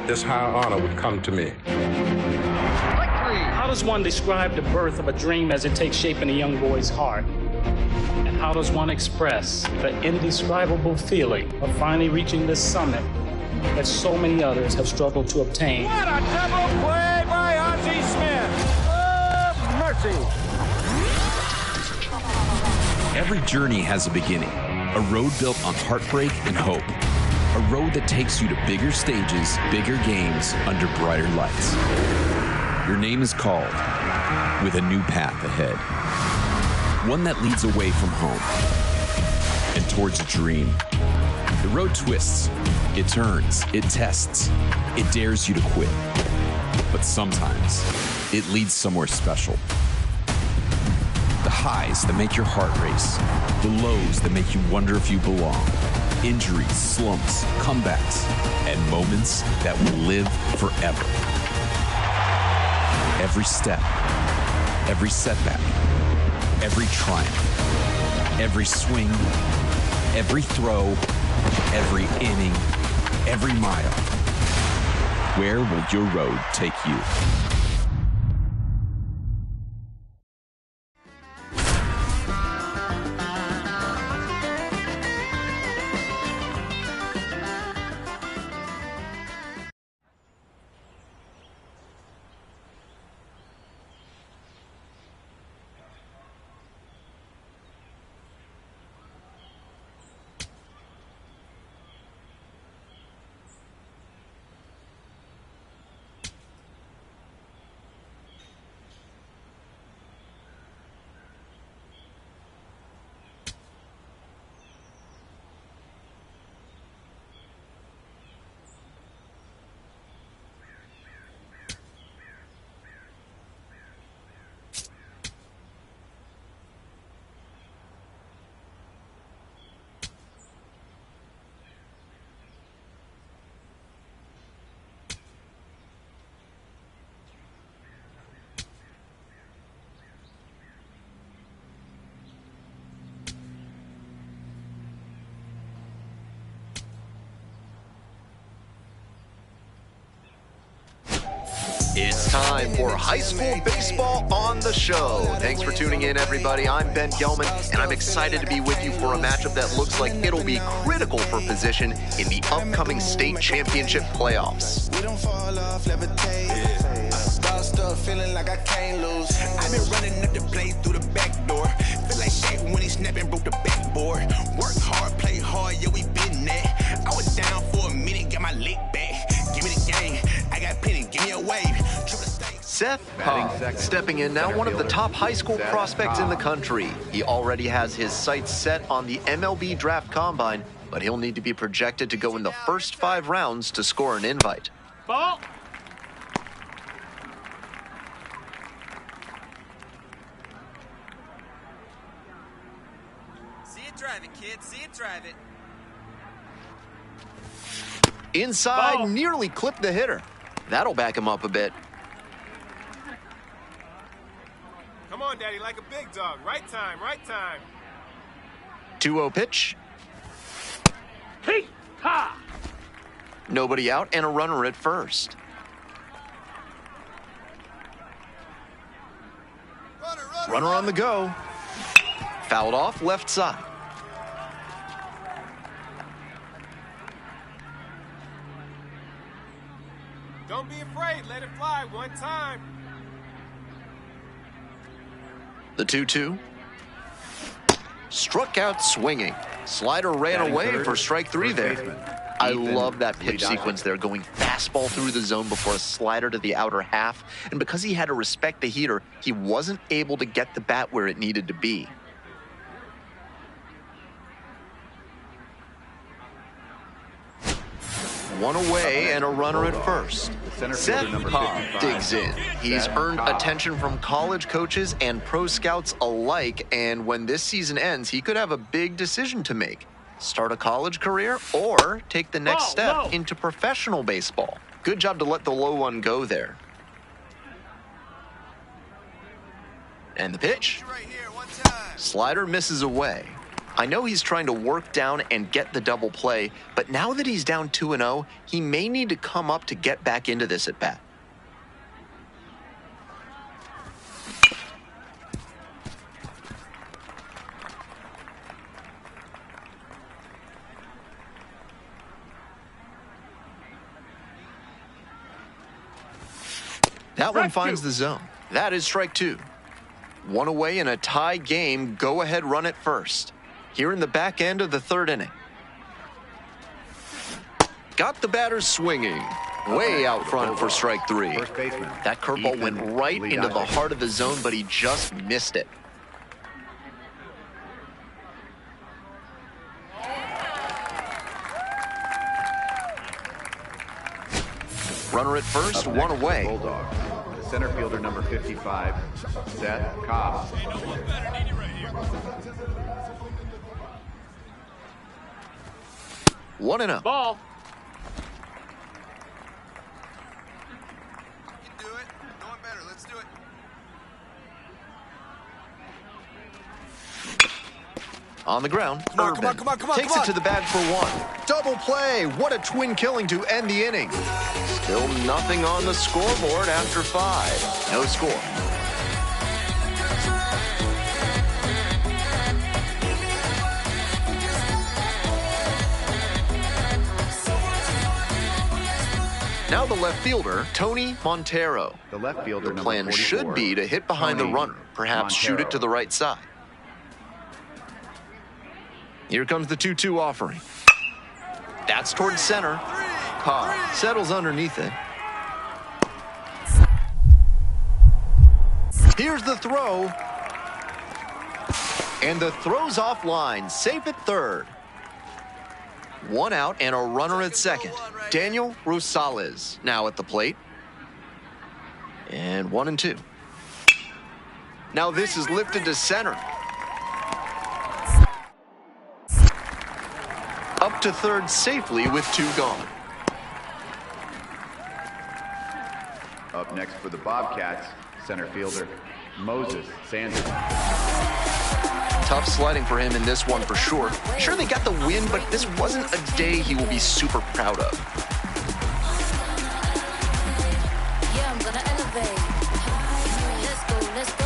that this high honor would come to me. How does one describe the birth of a dream as it takes shape in a young boy's heart? And how does one express the indescribable feeling of finally reaching this summit that so many others have struggled to obtain? What a double play by Ozzie Smith! Oh, mercy! Every journey has a beginning, a road built on heartbreak and hope, a road that takes you to bigger stages, bigger games, under brighter lights. Your name is called with a new path ahead, one that leads away from home and towards a dream. The road twists, it turns, it tests, it dares you to quit. But sometimes, it leads somewhere special. The highs that make your heart race, the lows that make you wonder if you belong, injuries, slumps, comebacks, and moments that will live forever. Every step, every setback, every triumph, every swing, every throw, every inning, every mile. Where will your road take you? It's time for high school baseball on the show. Thanks for tuning in, everybody. I'm Ben Gelman, and I'm excited to be with you for a matchup that looks like it'll be critical for position in the upcoming state championship playoffs. We don't fall off, levitate. Stuff feeling like I can't lose. I've been running up the plate through the back door. Feel like Shaq when he snapping, broke the backboard. Work hard, play hard, yeah, we been there. I was down for a minute, got my lick back. Give me the game, I got plenty, give me a wave. Szen Cobb stepping in now, one of the top high school prospects in the country. He already has his sights set on the MLB Draft Combine, but he'll need to be projected to go in the first 5 rounds to score an invite. Ball. See it drive it, kid. See it drive it. Inside, Ball. nearly clipped the hitter. That'll back him up a bit. Come on, Daddy, like a big dog. Right time, right time. 2-0 pitch. Hey, ha! Nobody out and a runner at first. Runner on the go. Fouled off left side. Don't be afraid. Let it fly one time. The 2-2. Struck out swinging. Slider ran away for strike 3 there. I love that pitch sequence there, going fastball through the zone before a slider to the outer half. And because he had to respect the heater, he wasn't able to get the bat where it needed to be. One away and a runner at first. Szen Cobb digs in. He's earned attention from college coaches and pro scouts alike, and when this season ends, he could have a big decision to make. Start a college career or take the next step into professional baseball. Good job to let the low one go there. And the pitch. Slider misses away. I know he's trying to work down and get the double play, but now that he's down 2-0, he may need to come up to get back into this at bat. That one finds the zone. That is strike 2. One away in a tie game. Go ahead, run it first. Here in the back end of the 3rd inning. Got the batters swinging. Way out front for strike 3. That curveball went right into the heart of the zone, but he just missed it. Runner at first, one away. Bulldogs. The center fielder, number 55, Szen Cobb. 1-0. Ball. You can do it. Going better. Let's do it. On the ground, Come on, Urban come on, come on, takes come it to the bag for 1. Double play. What a twin killing to end the inning. Still nothing on the scoreboard after 5. No score. Now the left fielder, Tony Montero. The left fielder, The plan should be to hit behind the runner, perhaps shoot it to the right side. Here comes the 2-2 offering. That's towards center. Cobb settles underneath it. Here's the throw. And the throw's offline, safe at 3rd. 1 out and a runner at 2nd. Daniel Rosales now at the plate. And 1-2. Now this is lifted to center. Up to 3rd safely with 2 gone. Up next for the Bobcats, center fielder, Moses Sanders. Tough sledding for him in this one for sure. Sure, they got the win, but this wasn't a day he will be super proud of. Yeah, I'm gonna elevate. Let's go, let's go.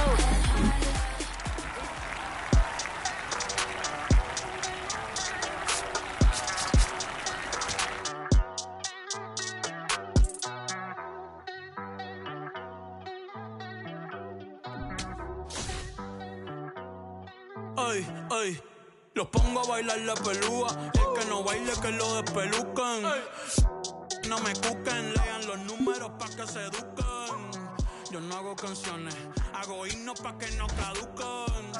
Ay, ay, los pongo a bailar la pelúa. El que no baile que lo despelucan. No me cuquen, lean los números pa' que se eduquen. Yo no hago canciones, hago himnos pa' que no caduquen.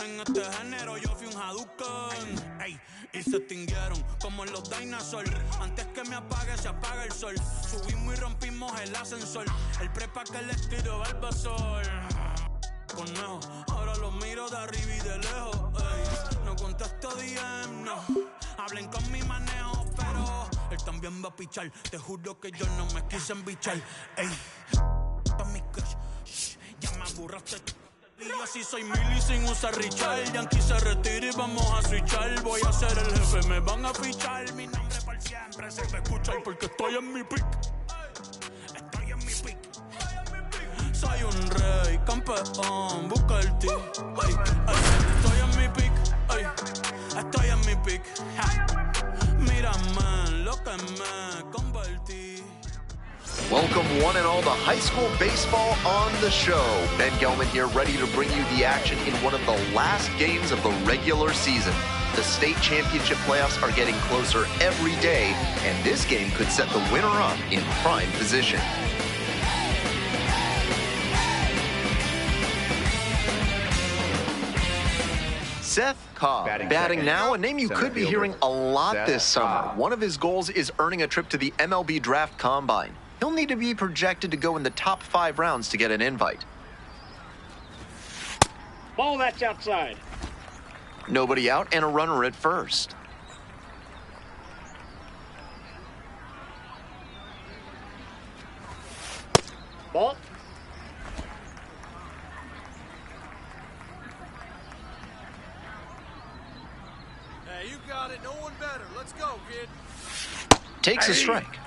En este género yo fui un Hadouken. Ey, y se extinguieron como los dinosaurs. Antes que me apague, se apaga el sol. Subimos y rompimos el ascensor. El prepa que les tiro Barbasol. Conejo, ahora los miro de arriba y de lejos. Ey, no contesto DM, no. Hablen con mi manejo, pero él también va a pichar. Te juro que yo no me quise embichar. Ey, pa' mi crush, shh, ya me aburraste. Y yo sí soy Milly sin usar Richard. Yankee se retira y vamos a switchar. Voy a ser el jefe, me van a fichar. Mi nombre por siempre se va a escuchar porque estoy en mi pick. Estoy en mi pick. Soy un rey, campeón, busca el ti. Ay, ay, estoy en mi pick, ay, estoy en mi pick. Mírame lo que me convertí. Welcome one and all to high school baseball on the show. Ben Gelman here, ready to bring you the action in one of the last games of the regular season. The state championship playoffs are getting closer every day, and this game could set the winner up in prime position. Szen Cobb batting now, a name you could be hearing a lot this summer. One of his goals is earning a trip to the MLB Draft Combine. He'll need to be projected to go in the top 5 rounds to get an invite. Ball, that's outside. Nobody out and a runner at first. Ball. no one better. Let's go, kid. Takes a strike.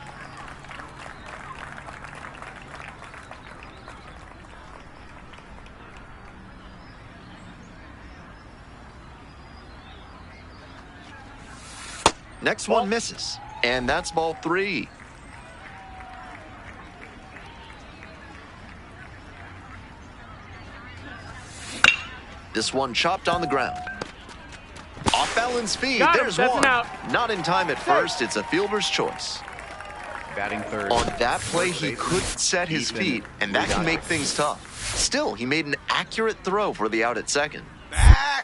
Next one misses, and that's ball 3. This one chopped on the ground. Off balance speed, there's one. Not in time at first, it's a fielder's choice. Batting third. On that play, he couldn't set his feet, and that can make things tough. Still, he made an accurate throw for the out at second.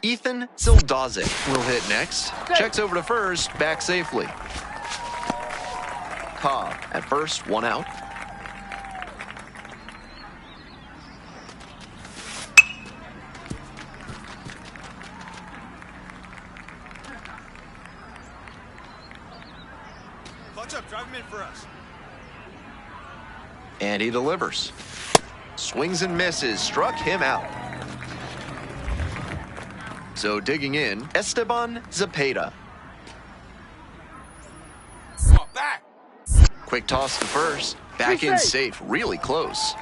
Ethan Zildazik will hit next. Checks over to first, back safely. Cobb at first, 1 out. Clutch up, drive him in for us. And he delivers. Swings and misses, struck him out. So digging in, Esteban Zepeda. Back. Quick toss to first. Back in safe, really close.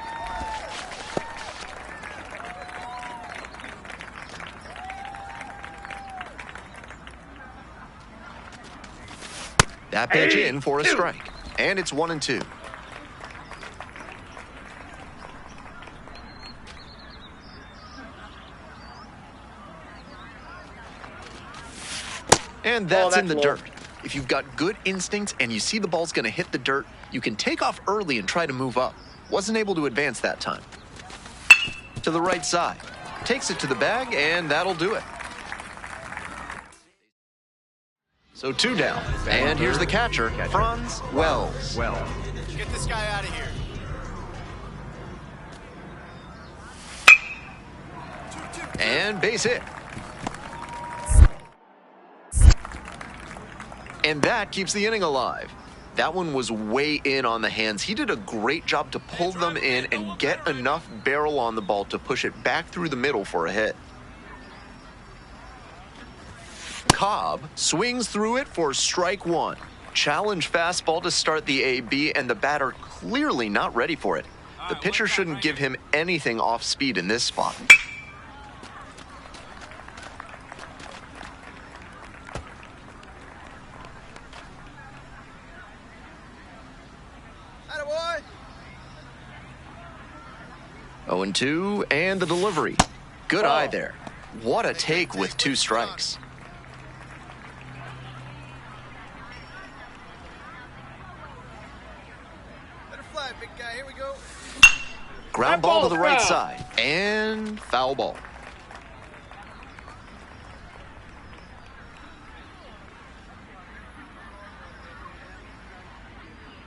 That pitch in for a strike. And it's 1-2. And that's in the dirt. If you've got good instincts and you see the ball's going to hit the dirt, you can take off early and try to move up. Wasn't able to advance that time. To the right side. Takes it to the bag, and that'll do it. So 2 down. And here's the catcher, Franz Wells. Get this guy out of here. And base hit. And that keeps the inning alive. That one was way in on the hands. He did a great job to pull them in and get enough barrel on the ball to push it back through the middle for a hit. Cobb swings through it for strike 1. Challenge fastball to start the AB, and the batter clearly not ready for it. The pitcher shouldn't give him anything off speed in this spot. Attaboy. 0-2, and the delivery. Good eye there. What a take with 2 strikes. Big guy, here we go. Ground ball to the right side, and foul ball.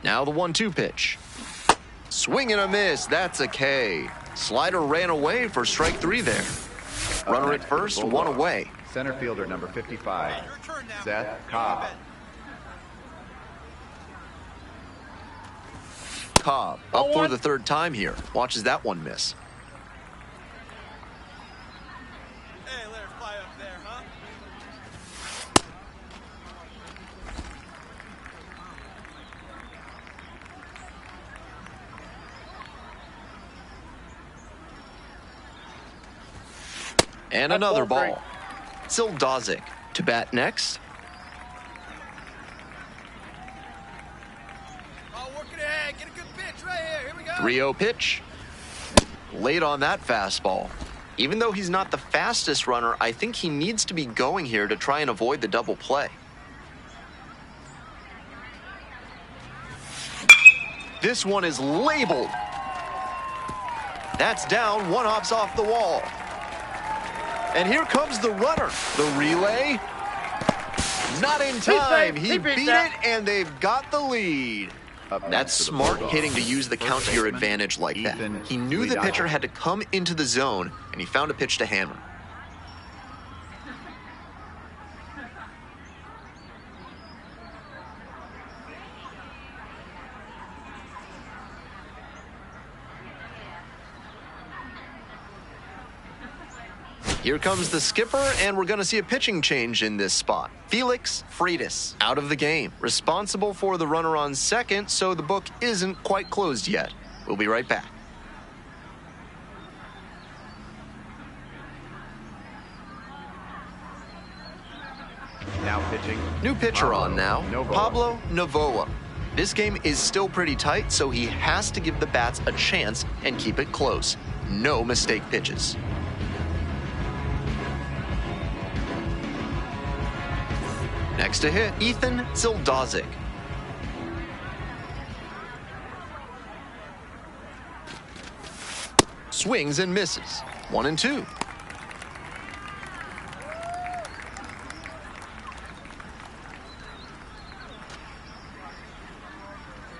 Now the 1-2 pitch. Swing and a miss, that's a K. Slider ran away for strike 3 there. Runner at first, 1 away. Center fielder number 55, Szen Cobb. Cobb up for the 3rd time here. Watches that one miss. Hey, let her fly up there, huh? And another ball. Zildazik to bat next. Oh, working ahead. Get a good pitch right here. Here we go. 3-0 pitch. Late on that fastball. Even though he's not the fastest runner, I think he needs to be going here to try and avoid the double play. This one is labeled. That's down, 1 hops off the wall. And here comes the runner. The relay. Not in time. He beat it, and they've got the lead. That's smart hitting to use the count to your advantage like that. He knew the pitcher had to come into the zone, and he found a pitch to hammer. Here comes the skipper, and we're going to see a pitching change in this spot. Felix Freitas out of the game, responsible for the runner on second, so the book isn't quite closed yet. We'll be right back. Now pitching. New pitcher on now, Pablo Novoa. This game is still pretty tight, so he has to give the bats a chance and keep it close. No mistake pitches. Next to hit, Ethan Zildazik. Swings and misses. 1-2.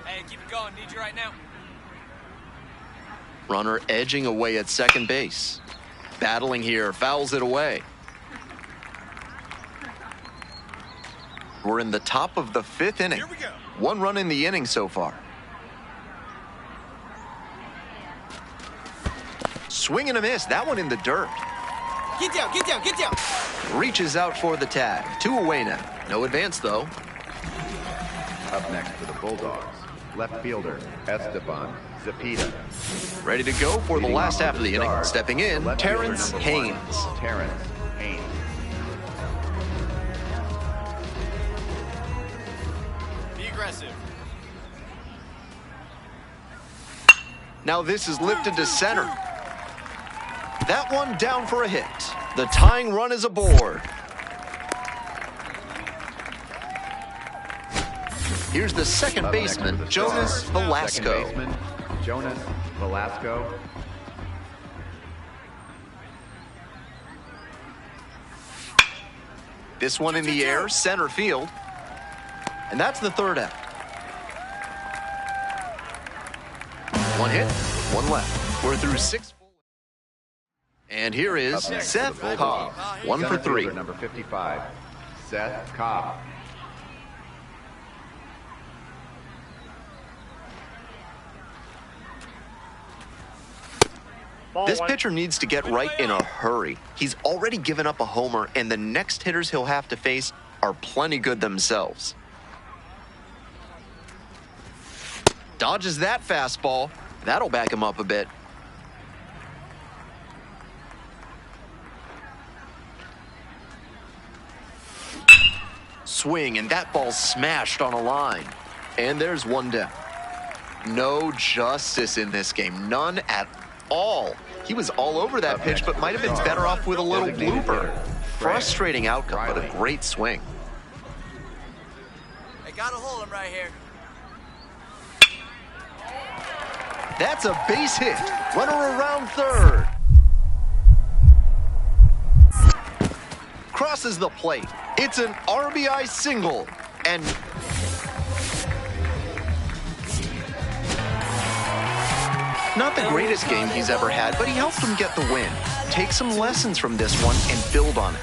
Hey, keep it going. Need you right now. Runner edging away at second base. Battling here, fouls it away. We're in the top of the 5th inning. Here we go. 1 run in the inning so far. Swing and a miss. That one in the dirt. Get down, get down, get down. Reaches out for the tag. 2 away now. No advance, though. Up next for the Bulldogs, left fielder Esteban Zepeda. Ready to go for the last half of the inning. Stepping in, Left fielder Terrence number Haynes. 1, Terrence Haynes. Be aggressive. Now this is lifted to center. That one down for a hit. The tying run is aboard. Here's the second Up next baseman, for the Jonas Stars, Velasco. Second baseman, Jonas Velasco. This one in the air, center field. And that's the 3rd out. 1 hit, 1 left. We're through 6. And here is Up next Szen for the Cobb, Bulldogs, 1 for center 3. fielder number 55, Szen Cobb. This pitcher needs to get right in a hurry. He's already given up a homer, and the next hitters he'll have to face are plenty good themselves. Dodges that fastball. That'll back him up a bit. Swing, and that ball's smashed on a line. And there's 1 down. No justice in this game. None at all. He was all over that pitch, but might have been better off with a little blooper. Frustrating outcome, but a great swing. I gotta hold him right here. That's a base hit. Runner around third. Crosses the plate. It's an RBI single. And not the greatest game he's ever had, but he helped him get the win. Take some lessons from this one and build on it.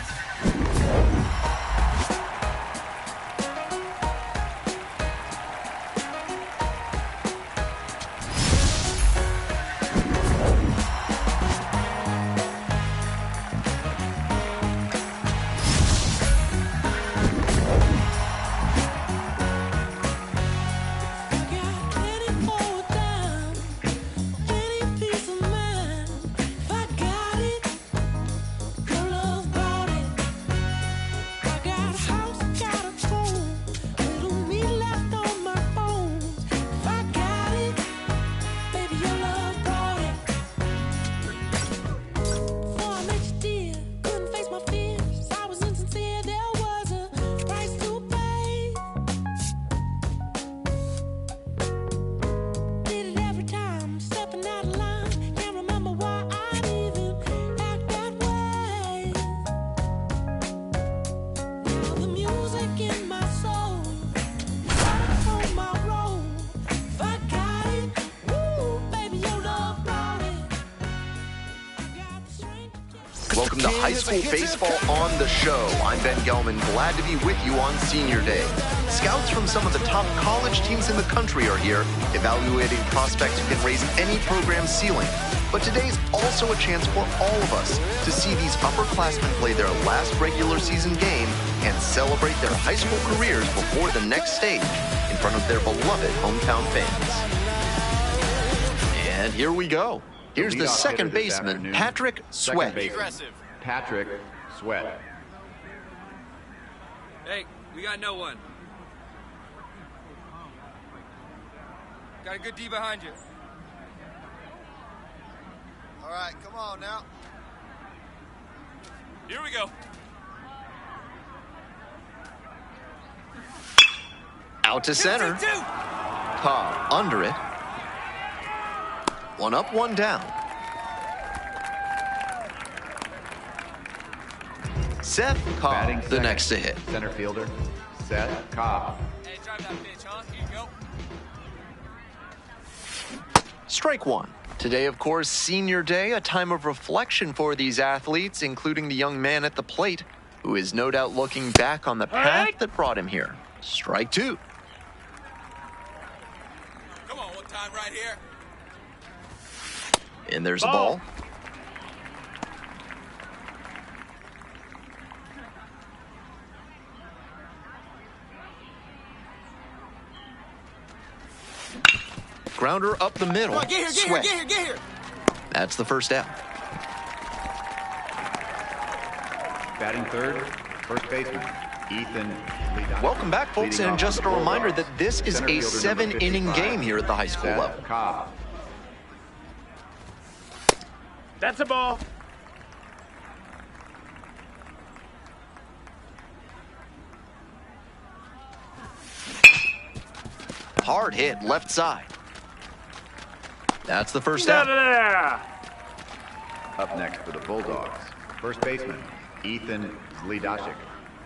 Welcome to High School Baseball on the Show. I'm Ben Gelman, glad to be with you on Senior Day. Scouts from some of the top college teams in the country are here, evaluating prospects who can raise any program's ceiling. But today's also a chance for all of us to see these upperclassmen play their last regular season game and celebrate their high school careers before the next stage in front of their beloved hometown fans. And here we go. Here's the second baseman, Patrick Sweat. Patrick Sweat. Hey, we got no one. Got a good D behind you. All right, come on now. Here we go. Out to center. Cobb under it. One up, one down. Szen Cobb, the next to hit. Center fielder, Szen Cobb. Hey, drive that bitch, huh? Here you go. Strike one. Today, of course, senior day, a time of reflection for these athletes, including the young man at the plate, who is no doubt looking back on the path that brought him here. Strike two. Come on, one time right here. And there's a ball. Grounder up the middle. Come on, get here. That's the first out. Batting third, first baseman, Ethan Lee. Welcome back, folks, and just a reminder that this is a 7-inning game here at the high school level. Cobb. That's a ball. Hard hit, left side. That's the first out. Up next for the Bulldogs, first baseman, Ethan Zlidashik.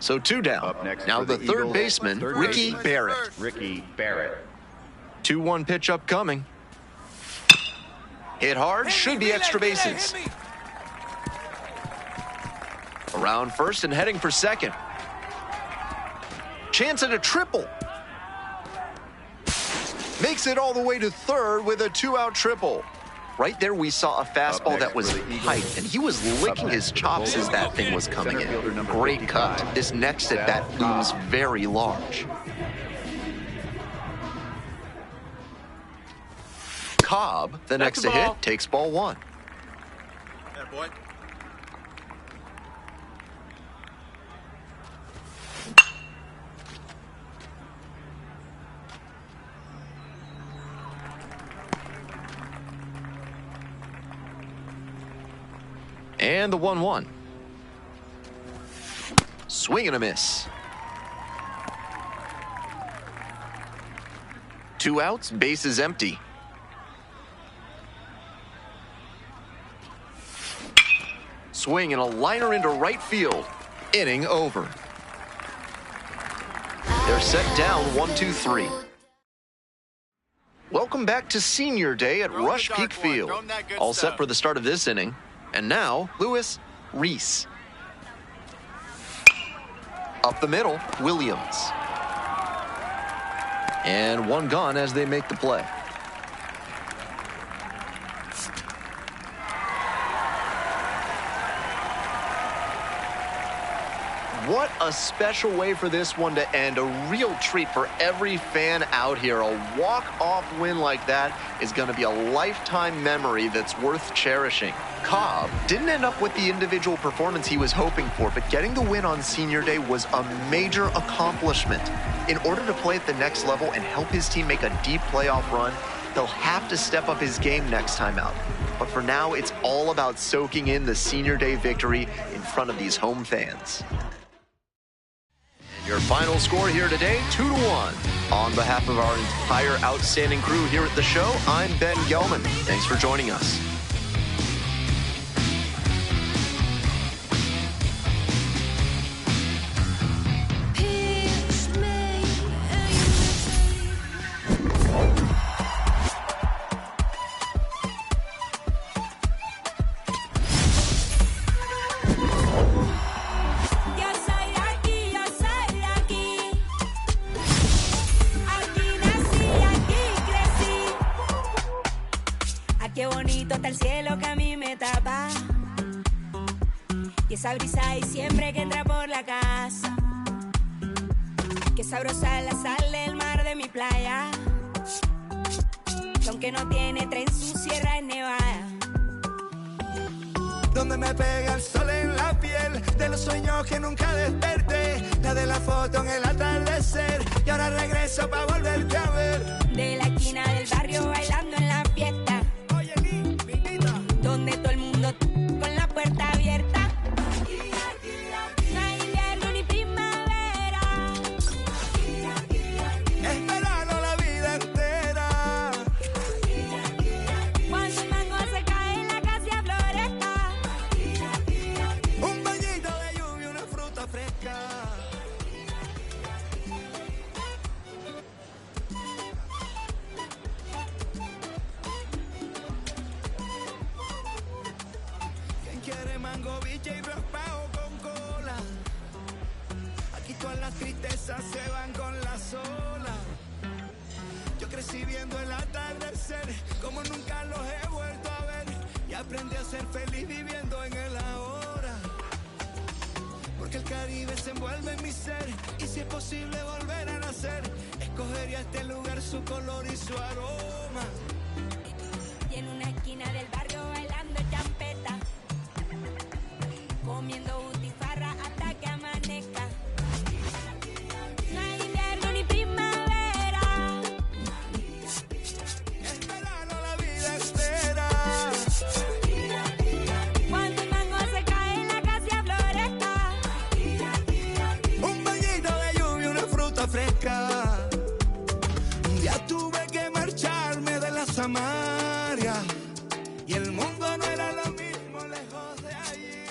So two down. Up next now for the third Eagles, baseman, Ricky Barrett. Ricky Barrett. 2-1 pitch upcoming. Hit hard, should be extra bases. Around first and heading for second. Chance at a triple. Makes it all the way to third with a 2-out triple. Right there we saw a fastball that was hyped, and he was licking his chops as that thing was coming in. Great cut. This next at bat looms very large. Cobb, the next to hit, takes ball one. Yeah, boy. And the 1-1. Swing and a miss. 2 outs, bases empty. Swing and a liner into right field. Inning over. They're set down 1-2-3. Welcome back to senior day at Rush Peak Field. All set for the start of this inning. And now, Lewis Reese. Up the middle, Williams. And one gone as they make the play. What a special way for this one to end. A real treat for every fan out here. A walk-off win like that is going to be a lifetime memory that's worth cherishing. Cobb didn't end up with the individual performance he was hoping for, but getting the win on senior day was a major accomplishment. In order to play at the next level and help his team make a deep playoff run, he'll have to step up his game next time out. But for now, it's all about soaking in the senior day victory in front of these home fans. Your final score here today, 2-1. On behalf of our entire outstanding crew here at the show, I'm Ben Gelman. Thanks for joining us. Qué bonito está el cielo que a mí me tapa. Y esa brisa ahí siempre que entra por la casa. Qué sabrosa es la sal del mar de mi playa. Que aunque no tiene tren, su sierra es nevada. Donde me pega el sol en la piel, de los sueños que nunca desperté, la de la foto en el atardecer, y ahora regreso pa' volverte a ver. De la esquina del barrio bailando en la fiesta. Oye, Linda, donde todo el mundo con la puerta abierta. No hay invierno ni primavera. es verano la vida entera. Cuando el mango se cae, la casa floresta. Un bañito de lluvia, una fruta fresca. ¿Quién quiere mango, biche y raspado con cola? Aquí todas las tristezas se van con la sola. Yo crecí viendo el atardecer como nunca los he vuelto a ver, y aprendí a ser feliz viviendo en el ahora. Porque el Caribe se envuelve en mi ser, y si es posible volver a nacer, escogería este lugar, su color y su aroma. Y en una esquina del barrio bailando champeta, comiendo butifarra hasta que amanezca. No hay invierno ni primavera. Es verano la vida entera. Cuando el mango se cae, la casa floresta. Un bañito de lluvia, una fruta fresca. Un día tuve que marcharme de la Samaria, y el mundo no era lo mismo lejos de allí.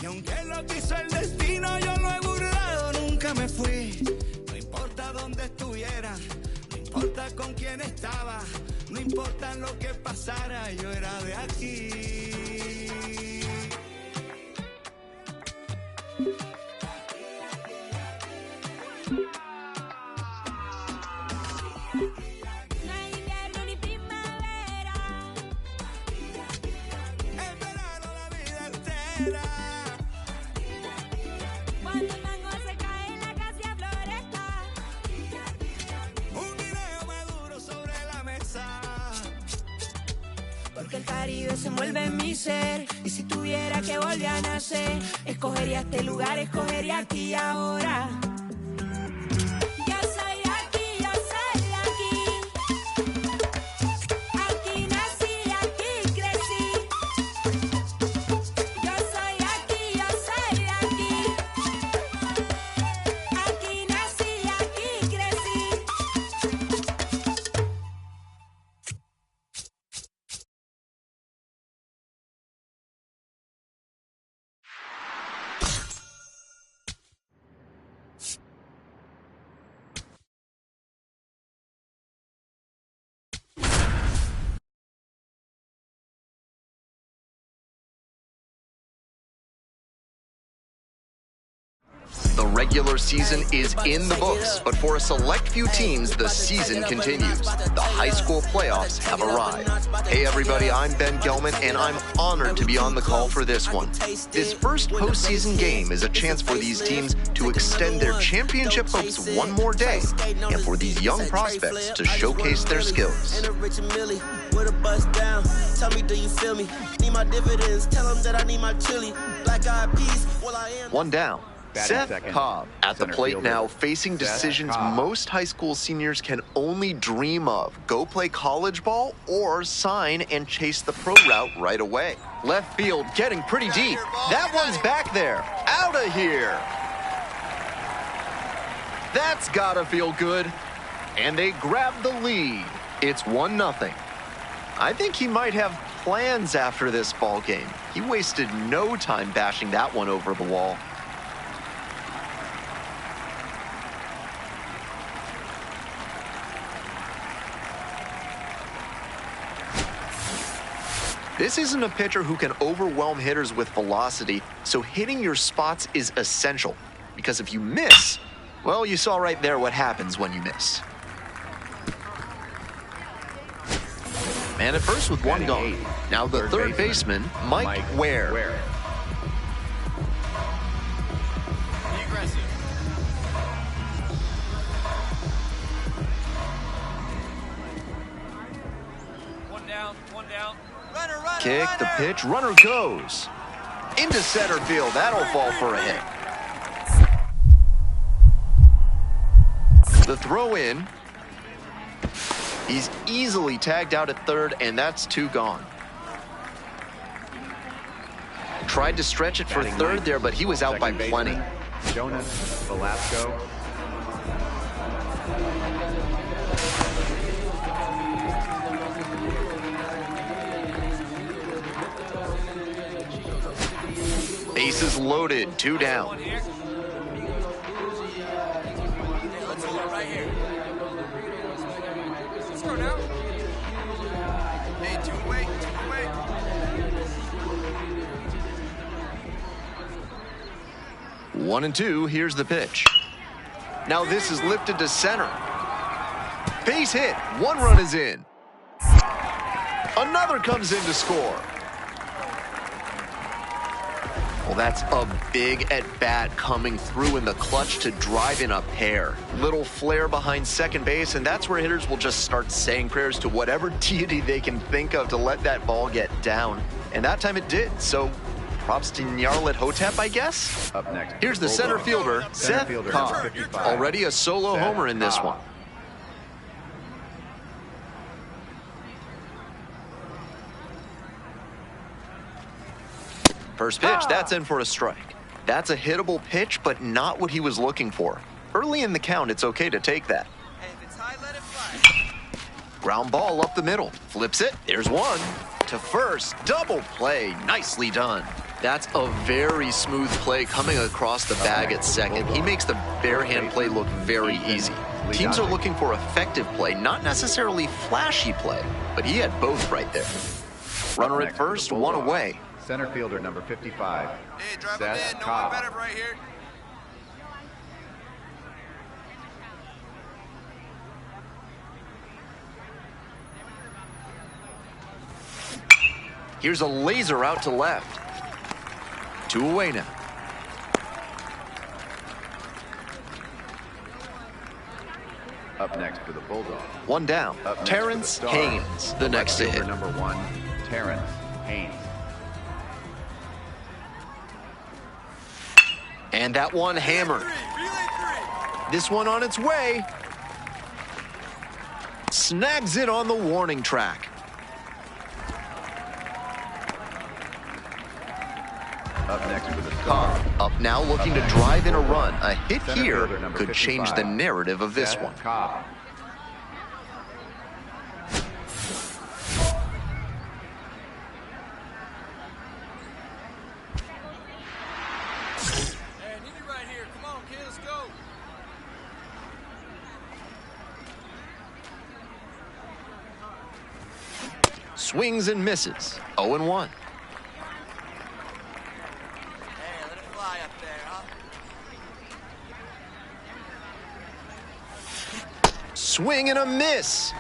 Y aunque lo quiso el destino, yo lo he burlado, nunca me fui. No importa dónde estuviera, no importa con quién estaba, no importa lo que pasara, yo era de aquí. No hay invierno ni primavera. Es verano la vida entera. Cuando el mango se cae, la casa floresta. Un guineo maduro sobre la mesa. Porque el Caribe se envuelve en mi ser, y si tuviera que volver a nacer, escogería este lugar, escogería aquí y ahora. Yo soy de aquí, yo soy de aquí. Aquí nací, aquí crecí. Yo soy de aquí, yo soy de aquí. Aquí nací, aquí crecí. The regular season is in the books, but for a select few teams, the season continues. The high school playoffs have arrived. Hey everybody, I'm Ben Gelman, and I'm honored to be on the call for this one. This first postseason game is a chance for these teams to extend their championship hopes one more day, and for these young prospects to showcase their skills. Tell me, do you feel me? Need my dividends, tell them that I need my chili. Black eyed peas, well I am. One down. Szen Cobb at the plate now, facing decisions most high school seniors can only dream of. Go play college ball or sign and chase the pro route right away. Left field getting pretty deep. That one's back there. Out of here. That's gotta feel good. And they grab the lead. It's 1-0. I think he might have plans after this ball game. He wasted no time bashing that one over the wall. This isn't a pitcher who can overwhelm hitters with velocity, so hitting your spots is essential. Because if you miss, well, you saw right there what happens when you miss. Man at first with one gone. Now the third baseman, Mike Ware. Be aggressive. One down, one down. Runner, runner, Kick the pitch, runner goes. Into center field, that'll fall for a hit. The throw in. He's easily tagged out at third, and that's 2 gone. Tried to stretch it for third there, but he was out by plenty. Jonas Velasco. Bases loaded, 2 down. Let's hold it right here. Let's go now. Hey, 2 away, 2 away. One and 2, here's the pitch. Now this is lifted to center. Base hit, 1 run is in. Another comes in to score. Well, that's a big at-bat coming through in the clutch to drive in a pair. Little flare behind second base, and that's where hitters will just start saying prayers to whatever deity they can think of to let that ball get down. And that time it did, so props to Nyarlathotep, Hotep, I guess? Up next. Here's the center fielder, Szen Cobb. Already a solo homer in this one. First pitch, that's in for a strike. That's a hittable pitch, but not what he was looking for. Early in the count, it's okay to take that. Hey, if it's high, let it fly. Ground ball up the middle. Flips it. There's one. To first. Double play. Nicely done. That's a very smooth play coming across the bag at second. He makes the bare hand play look very easy. Teams are looking for effective play, not necessarily flashy play, but he had both right there. Runner at first, 1 away. Center fielder number 55. Hey, drive him Szen in. No Cobb. one better right here. Here's a laser out to left. 2 away now. Up next for the Bulldogs. 1 down. Up next Terrence for the Stars. Haynes, the next to hit. Number 1, Terrence Haynes. And that one hammered. This one on its way. Snags it on the warning track. Up next for the Stars. Up now looking to drive in a run. A hit Center here fielder number could change 55. the narrative of this Szen one. Cobb. Hey, I need you right here. Come on, kid, let's go. Swings and misses. 0-1. Hey, let it fly up there, huh? Swing and a miss.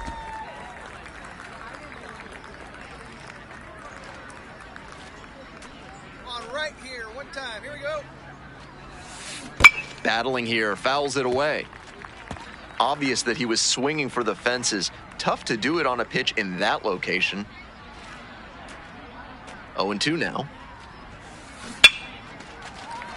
On right here, 1 time. Here we go. Battling here, fouls it away. Obvious that he was swinging for the fences. Tough to do it on a pitch in that location. 0-2 now.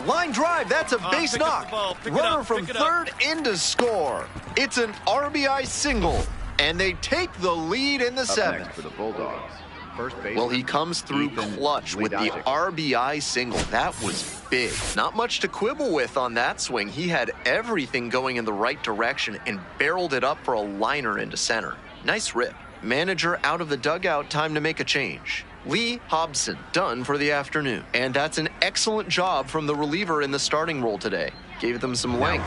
Line drive, that's a base pick up knock. the ball, pick it Runner up, from pick it up. third in to score. It's an RBI single, and they take the lead in the Up 7th. next for the Bulldogs. First base. Well, he comes through clutch with the RBI single. That was big. Not much to quibble with on that swing. He had everything going in the right direction and barreled it up for a liner into center. Nice rip. Manager out of the dugout, time to make a change. Lee Hobson, done for the afternoon. And that's an excellent job from the reliever in the starting role today. Gave them some length.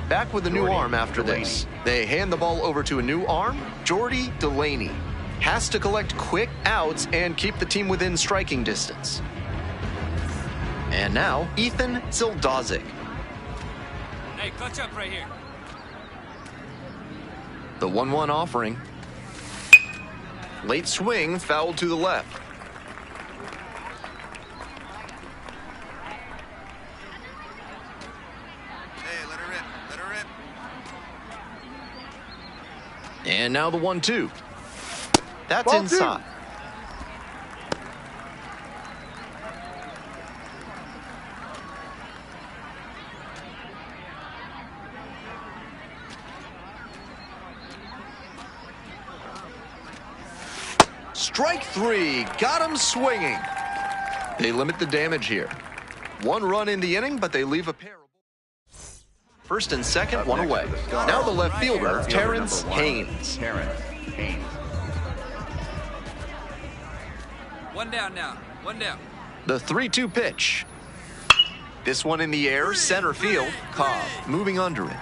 Back with a new arm after this. They hand the ball over to a new arm, Jordy Delaney. Has to collect quick outs and keep the team within striking distance. And now, Ethan Zildazik. Hey, clutch up right here. The 1-1 offering. Late swing, foul to the left. Hey, let her rip. Let her rip. And now the 1-2. That's Ball inside. two. Strike 3, got him swinging. They limit the damage here. 1 run in the inning, but they leave a pair. First and second, 1 away. Now the left fielder, Terrence Haynes. Terrence Haynes. 1 down now. 1 down. The 3-2 pitch. This one in the air, center field. Cobb moving under it.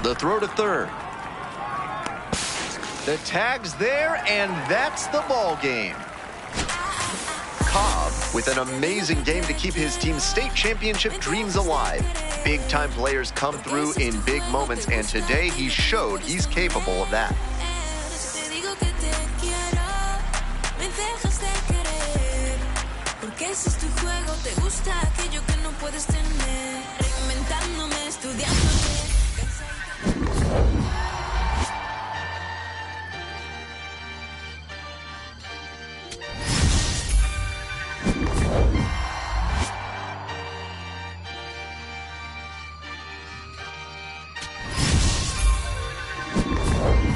The throw to third. The tag's there, and that's the ball game. Cobb with an amazing game to keep his team's state championship dreams alive. Big-time players come through in big moments, and today he showed he's capable of that.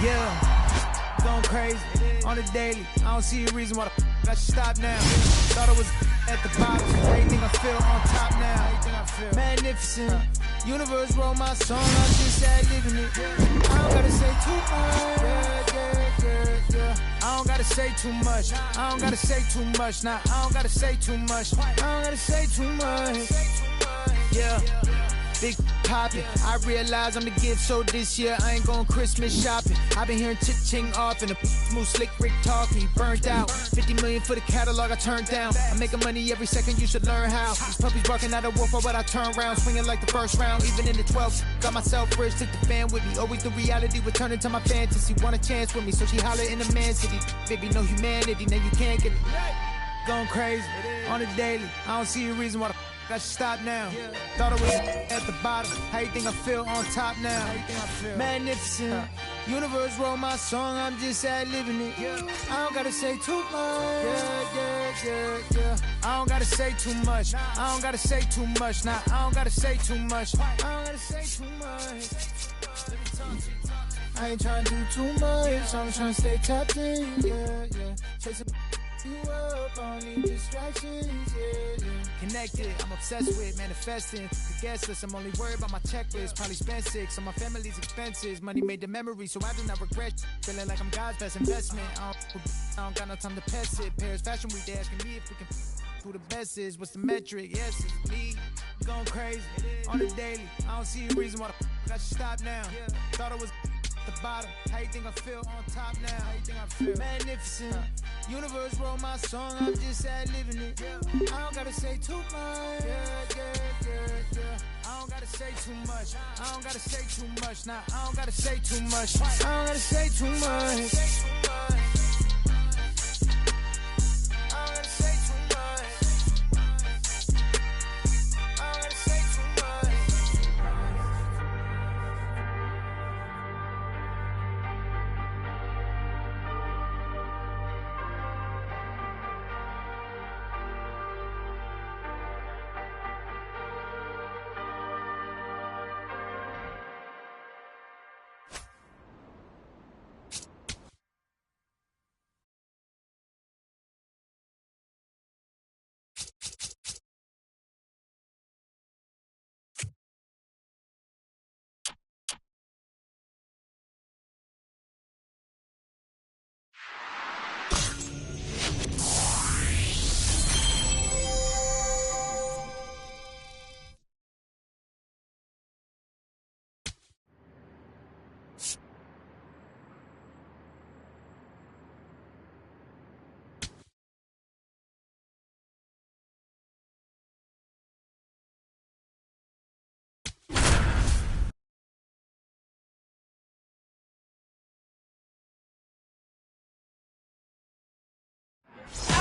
Yeah, going crazy on the daily. I don't see a reason why I should stop now. Thought I was at the bottom. Everything I feel on top now. Magnificent. Universe wrote my song. I'm just living it. I don't gotta say too much. I don't gotta say too much. I don't gotta say too much. Nah, I don't gotta say too much. I don't gotta say too much. Yeah. Big poppin', I realize I'm the gift, so this year I ain't going Christmas shopping. I've been hearing ching off and a move slick Rick talking, burnt out. 50 million for the catalog I turned down. I'm making money every second, you should learn how. These puppies barking at a wolf, but I turn around, swinging like the first round, even in the 12th. Got myself rich, took the fan with me. Always the reality would turn into my fantasy. Want a chance with me, so she holler in the man city. Baby, no humanity, now you can't get it. Going crazy on the daily. I don't see a reason why I should stop now. Thought I was at the bottom. How you think I feel on top now? Magnificent. Universe wrote my song. I'm just living it. I don't gotta say too much. I don't gotta say too much. I don't gotta say too much. Nah, I don't gotta say too much. I don't gotta say too much. I ain't trying to do too much. I'm trying to stay tapped in. Chasing you up, only distractions, Connected, I'm obsessed with manifesting. The guest list, I'm only worried about my checklist. Probably spent 6 on my family's expenses. Money made the memory, so I do not regret. Feeling like I'm God's best investment. I don't got no time to pass it. Paris Fashion Week, they asking me if we can who the best is. What's the metric? Yes, it's me. Going crazy on the daily. I don't see a reason why I should stop now. Thought I was the bottom. How you think I feel on top now? How you think I feel? Magnificent. Universe wrote my song. I'm just living it. I don't gotta say too much. I don't gotta say too much. I don't gotta say too much. Nah, I don't gotta say too much. I don't gotta say too much.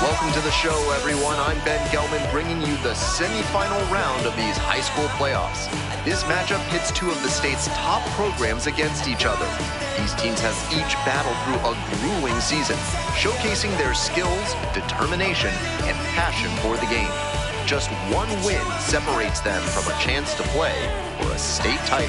Welcome to the show, everyone. I'm Ben Gelman, bringing you the semifinal round of these high school playoffs. This matchup pits two of the state's top programs against each other. These teams have each battled through a grueling season, showcasing their skills, determination, and passion for the game. Just one win separates them from a chance to play for a state title.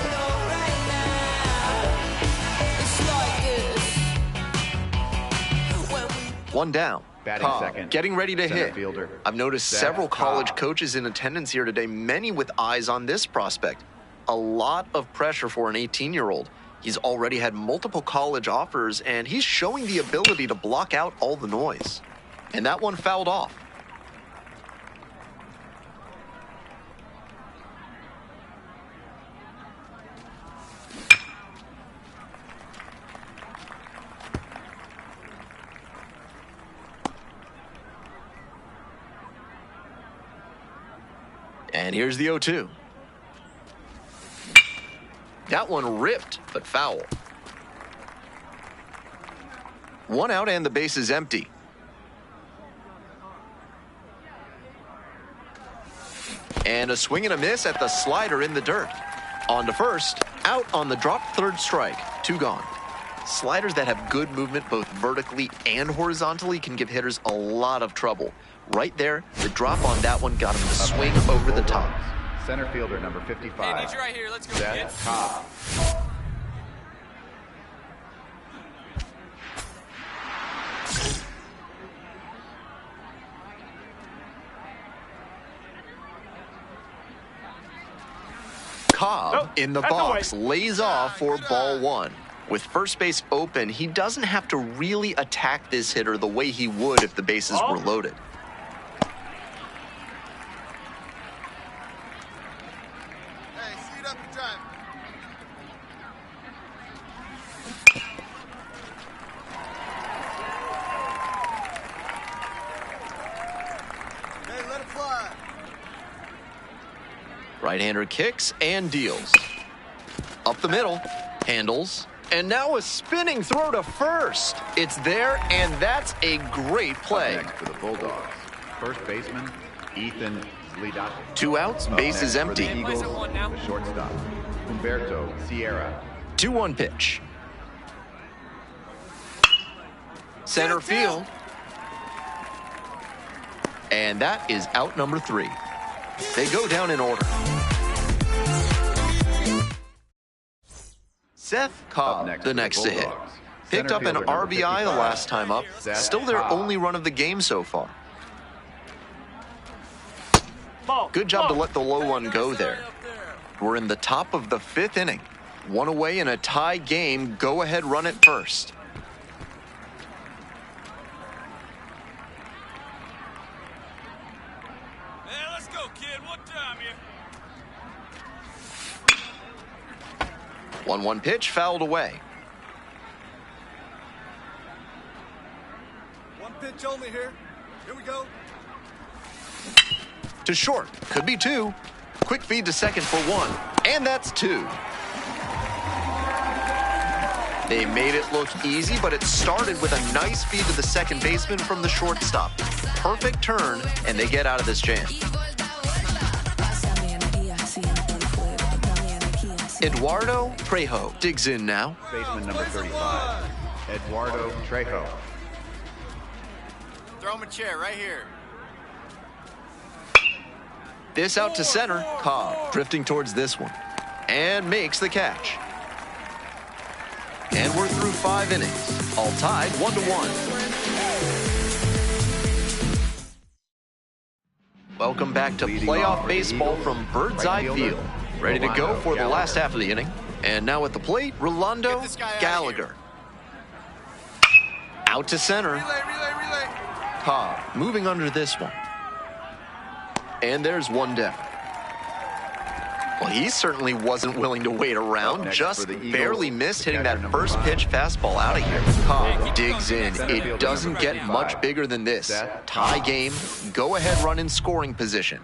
One down. Batting second. Getting ready to hit. Fielder. I've noticed several college coaches in attendance here today, many with eyes on this prospect. A lot of pressure for an 18-year-old. He's already had multiple college offers, and he's showing the ability to block out all the noise. And that one fouled off. And here's the 0-2. That one ripped, but foul. One out and the base is empty. And a swing and a miss at the slider in the dirt. On to first, out on the dropped third strike, 2 gone. Sliders that have good movement both vertically and horizontally can give hitters a lot of trouble. Right there, the drop on that one got him to swing over the top. Center fielder number 55. Hey, need you right here. Let's go, Szen Cobb. Cobb in the box lays off for ball 1. With first base open, he doesn't have to really attack this hitter the way he would if the bases were loaded. Hey, seat up and drive. Hey, let it fly. Right-hander kicks and deals. Up the middle, handles, and now a spinning throw to first. It's there, and that's a great play. Up next for the Bulldogs, first baseman Ethan Zlidato. 2 outs, base is empty. For the Eagles, the shortstop Humberto Sierra. 2-1 pitch. Center field. And that is out number 3. They go down in order. Szen Cobb, the next to hit. Picked up an RBI the last time up. Still their only run of the game so far. Good job to let the low one go there. We're in the top of the 5th inning. 1 away in a tie game. Go ahead, run it first. Hey, let's go, kid. One time here. 1-1 pitch fouled away. One pitch only here. Here we go. To short, could be 2. Quick feed to second for 1, and that's 2. They made it look easy, but it started with a nice feed to the second baseman from the shortstop. Perfect turn, and they get out of this jam. Eduardo Trejo digs in now. Baseman number 35, Eduardo Trejo. Throw him a chair right here. This out to center. Cobb drifting towards this one and makes the catch. And we're through 5 innings, all tied 1-1. Welcome back to playoff baseball from Bird's Eye Field. Ready to go for the last half of the inning. And now at the plate, Rolando Gallagher. Out to center. Relay. Cobb moving under this one. And there's one down. Well, he certainly wasn't willing to wait around. Just barely missed hitting that first pitch fastball out of here. Cobb digs in. It doesn't get much bigger than this. Tie game. Go ahead run in scoring position.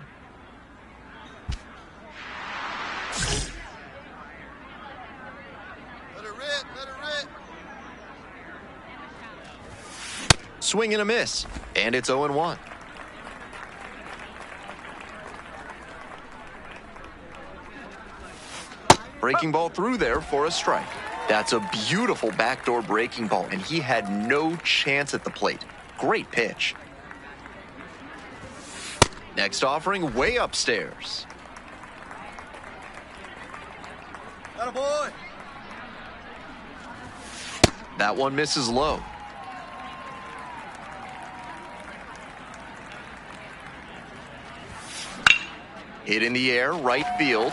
Let it rip. Swing and a miss, and it's 0-1. Breaking ball through there for a strike. That's a beautiful backdoor breaking ball, and he had no chance at the plate. Great pitch. Next offering, way upstairs. Attaboy. That one misses low. Hit in the air, right field.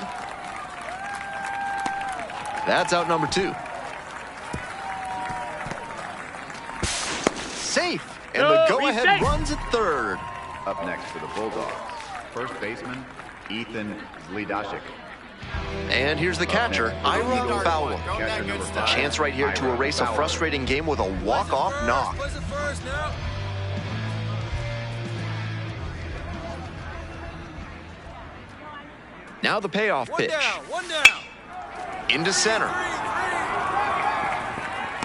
That's out number 2. Safe, and the go-ahead runs at third. Up next for the Bulldogs, first baseman, Ethan Zlidashik. And here's the catcher, Ira Fowler. A chance right here to erase a frustrating game with a walk-off knock. Now the payoff pitch. One down. Into center.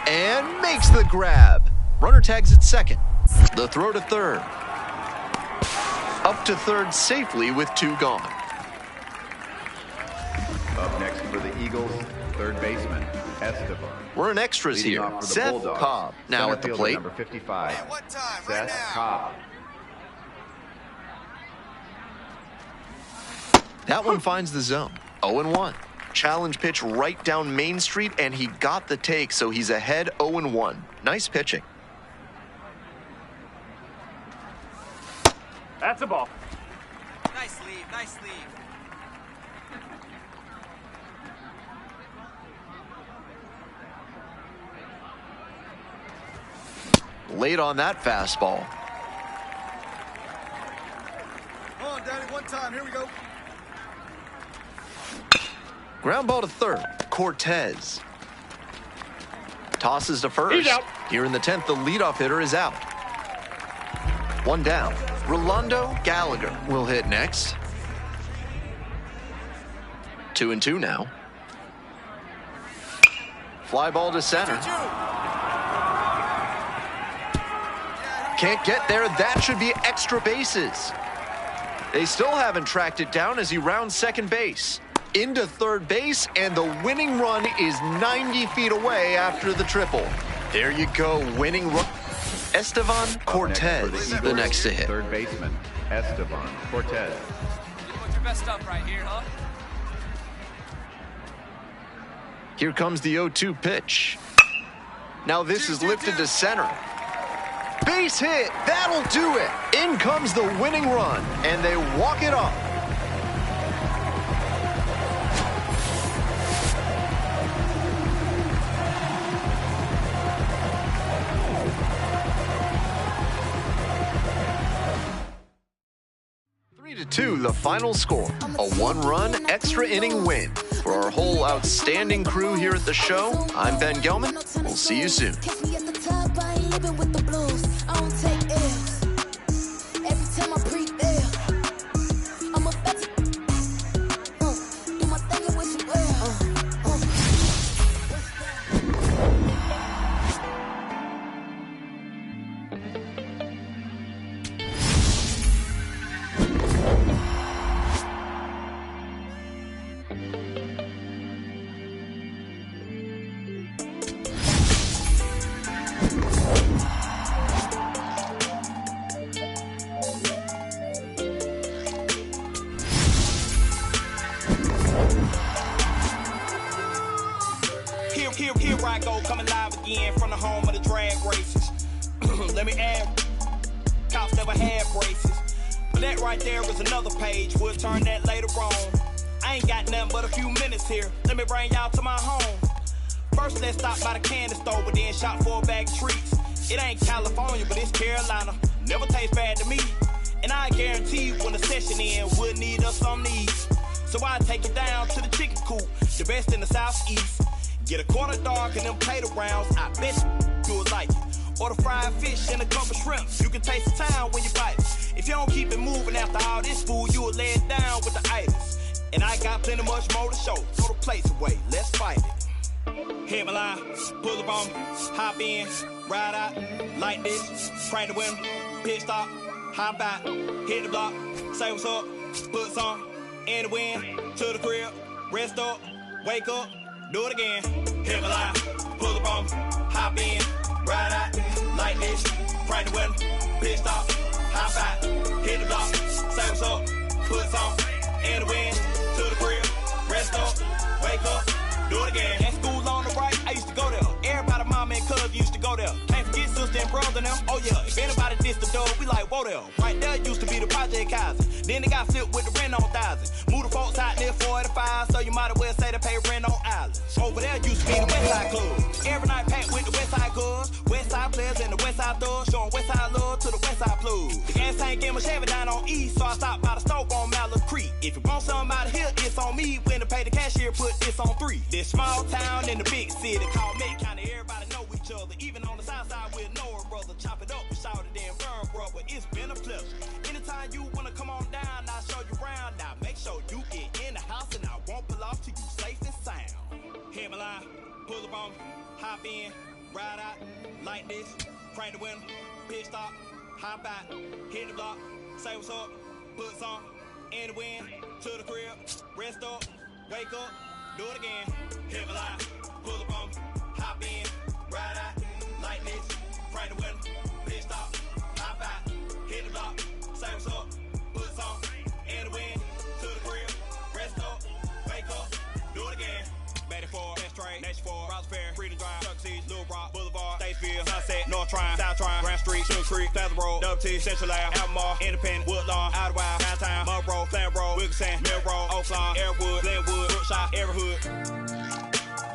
And makes the grab. Runner tags at second. The throw to third. Up to third safely with 2 gone. Up next for the Eagles, third baseman, Esteban. We're in extras here. Szen Cobb now at the plate. Number 55, Szen Cobb. That one finds the zone. 0-1. Challenge pitch right down Main Street, and he got the take, so he's ahead 0-1. Nice pitching. That's a ball. Nice lead, nice lead. Late on that fastball. Come on, Daddy, one time. Here we go. Ground ball to third. Cortez. Tosses to first. He's out. Here in the 10th, the leadoff hitter is out. 1 down. Rolando Gallagher will hit next. 2-2 now. Fly ball to center. Can't get there. That should be extra bases. They still haven't tracked it down as he rounds second base. Into third base, and the winning run is 90 feet away after the triple. There you go, winning run. Esteban Cortez, the next to hit. Third baseman, Esteban Cortez. You put your best stuff right here, huh? Here comes the 0-2 pitch. Now this is lifted to center. Base hit, that'll do it. In comes the winning run, and they walk it off. Two, the final score, a 1-run extra inning win. For our whole outstanding crew here at the show, I'm Ben Gelman. We'll see you soon. Here I go, coming live again from the home of the drag races. Let me add, cops never had braces. But that right there is another page, we'll turn that later on. I ain't got nothing but a few minutes here, let me bring y'all to my home. First let's stop by the candy store, but then shop for a bag of treats. It ain't California, but it's Carolina, never tastes bad to me. And I guarantee when the session ends, we'll need us some needs. So I take it down to the chicken coop, the best in the southeast. Get a quarter dog and them potato rounds, I bet you would like it. Or the fried fish and a couple shrimps, you can taste the town when you bite it. If you don't keep it moving after all this food, you will lay it down with the itis. And I got plenty much more to show, throw the place away, let's fight it. hit my line, pull up on me, hop in, ride out, like this, crank the window, pit stop, hop out, hit the block, say what's up, put some in the wind, to the crib, rest up, wake up, do it again, hit my line, pull up on me, hop in, ride out, like this, crank the window, pit stop, hop out, hit the block, say what's up, put some in the wind, to the crib, rest up, wake up, do it again. At school on the right, I used to go there. Everybody, mama and cuz used to go there. Can't forget sister and brother now. Oh yeah, if anybody dissed the dog, we like, whoa there. Right there used to be the Project Kaiser. Then they got flipped with the rent on 1,000. Move the folks out near 45, so you might as well say they pay rent on island. Over there used to be the Westside Club. Every night packed with the Westside cuz. Westside players and the Westside thugs, showing Westside love to the Westside plug. The gas tank in my Chevy down on East, so I stopped by the stove on Mallard Creek. If you want something out of here, it's on me. When to pay the cashier, put this on 3. This small town in the big city called Macon County. Everybody know each other. Even on the south side, we'll know a brother. Chop it up and shout it in burn, brother. It's been a pleasure. Anytime you wanna come on down, I'll show you around. Now make sure you get in the house and I won't pull off till you safe and sound. Hit my line, pull up on me, hop in, ride out, like this, crank the window, pit stop, hop out, hit the block, say what's up, put some in the wind, to the crib, rest up, wake up, do it again. Hit my line, pull up on me, hop in, ride out, like this, crank the window, pit stop, hop out, hit the block, say what's up, put some in the wind, to the crib, rest up, wake up, do it again. Betty Ford, Best Trade, Nature Ford, Rouse Fair, Freedom Drive, Chuck Seas, Little Rock, Boulevard, Statesville, Sunset, North Trine, South Trine, Grand Street, Sugar Creek, Plaza Road, Double T, Central Ave, Albemarle, Independent, Woodlawn, Outer Wild, Downtown, Monroe, Flam Road, Wilkinson, Mill Road, Oaklawn, Airwood, Glenwood, Brookshire, every hood,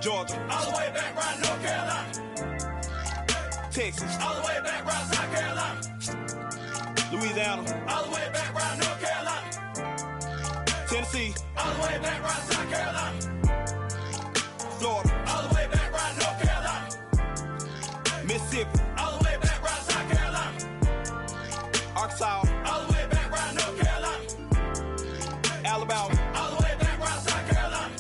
Georgia, all the way back round North Carolina, Texas, all the way back round South Carolina, Louisiana, all the way back round North Carolina, Tennessee, all the way back round South Carolina, Florida, all the way back round North Carolina, Mississippi, all the way back round South Carolina, Arkansas, all the way back round North Carolina, Alabama, all the way back round South Carolina.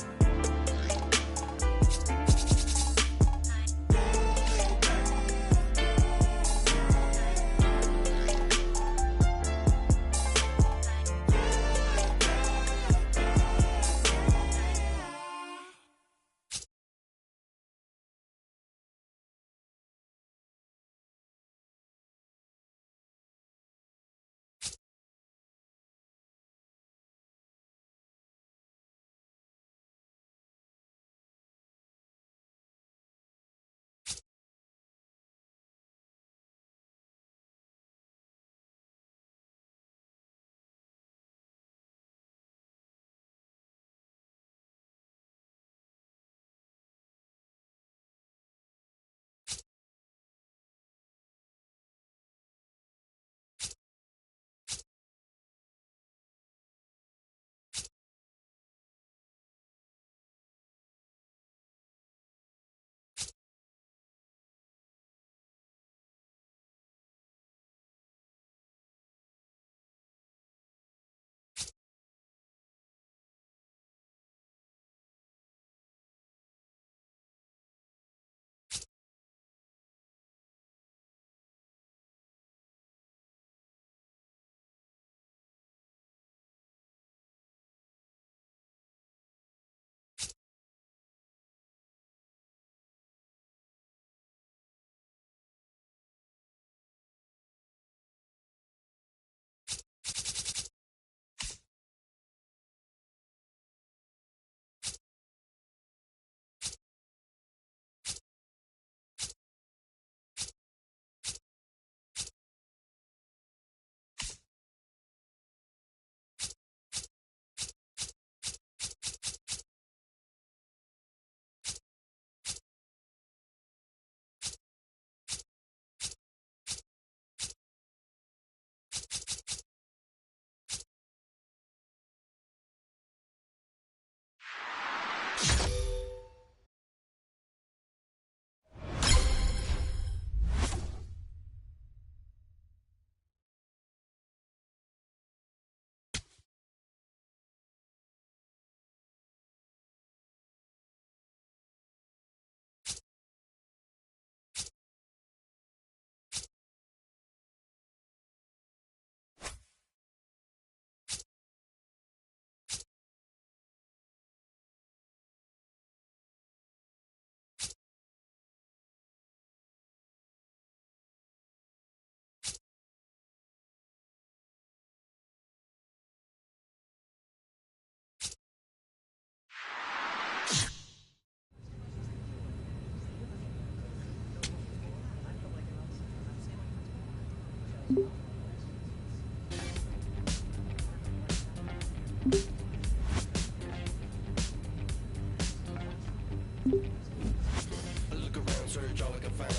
search all I can find.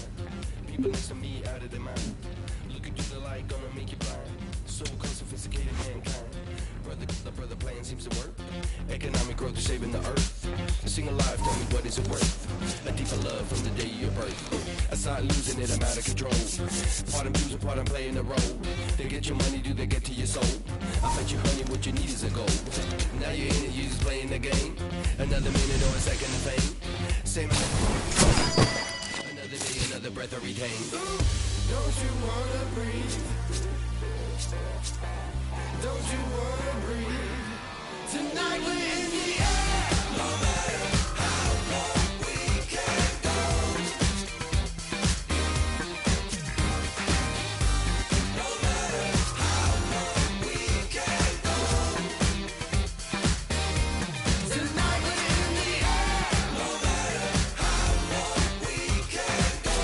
People next to me out of their mind. Looking through the light, gonna make you blind. So called sophisticated mankind. Brother plan seems to work. Economic growth is saving the earth. Sing alive, tell me what is it worth? A deeper love from the day of your birth. I start losing it, I'm out of control. Part I'm choosing, part I'm playing the role. They get your money, do they get to your soul? I bet you, honey, what you need is a goal. Now you're in it, you're just playing the game. Another minute or a second of fame. Same another day, another breath I retain. Don't you wanna breathe? Don't you wanna breathe? Tonight we're in the air. No matter how long we can go. No matter how long we can go. Tonight we're in the air. No matter how long we can go.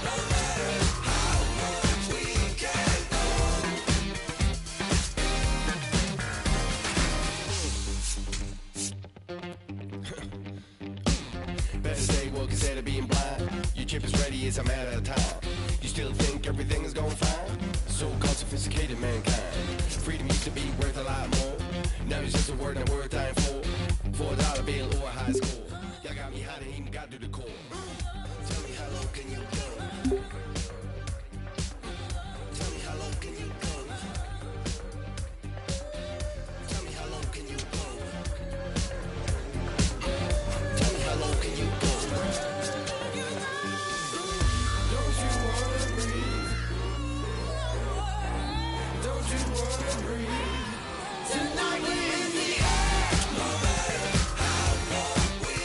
No matter how long we can go. Better stay woke instead of being blind. Your chip is ready, it's a matter of time. You still think everything is going fine? So-called sophisticated mankind. Freedom used to be worth a lot more. Now it's just a word and a word time for $4 bill or a high score. Y'all got me hot and even got to the core. Tell me how low can you go? Tell me how low can you go? Tell me how low can you go? Tell me how low can you go? Don't you wanna breathe? Don't you wanna breathe? Tonight we're in the air. No matter how long we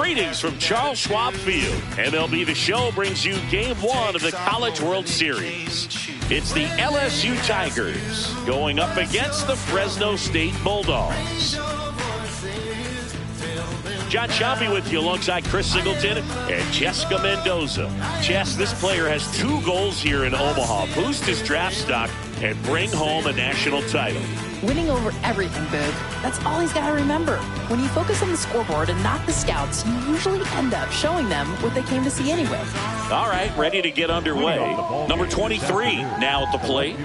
Greetings from Charles Schwab Field. MLB The Show brings you Game 1 of the College World Series. It's the LSU Tigers going up against the Fresno State Bulldogs. John Schaffee with you alongside Chris Singleton and Jessica Mendoza. Jess, this player has 2 goals here in Omaha. Boost his draft stock and bring home a national title. Winning over everything, Big. That's all he's got to remember. When you focus on the scoreboard and not the scouts, you usually end up showing them what they came to see anyway. All right, ready to get underway. Number 23 now at the plate.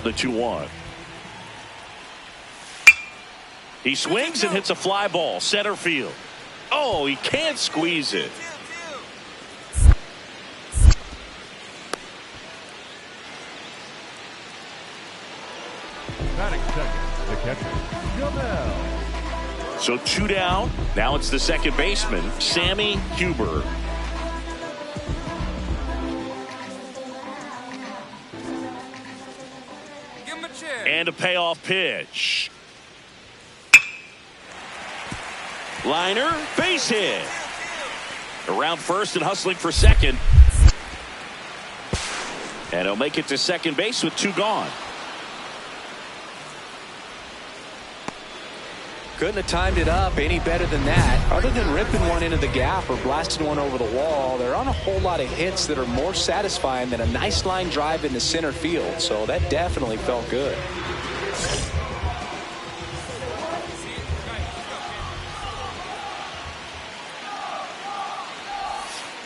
The 2-1. He swings and hits a fly ball, center field. Oh, he can't squeeze it. Batting second, the catcher, Jamel. So 2 down. Now it's the second baseman, Sammy Huber. And a payoff pitch. Liner, base hit. Around first and hustling for second. And he'll make it to second base with 2 gone. Couldn't have timed it up any better than that. Other than ripping one into the gap or blasting one over the wall, there aren't a whole lot of hits that are more satisfying than a nice line drive into center field. So that definitely felt good.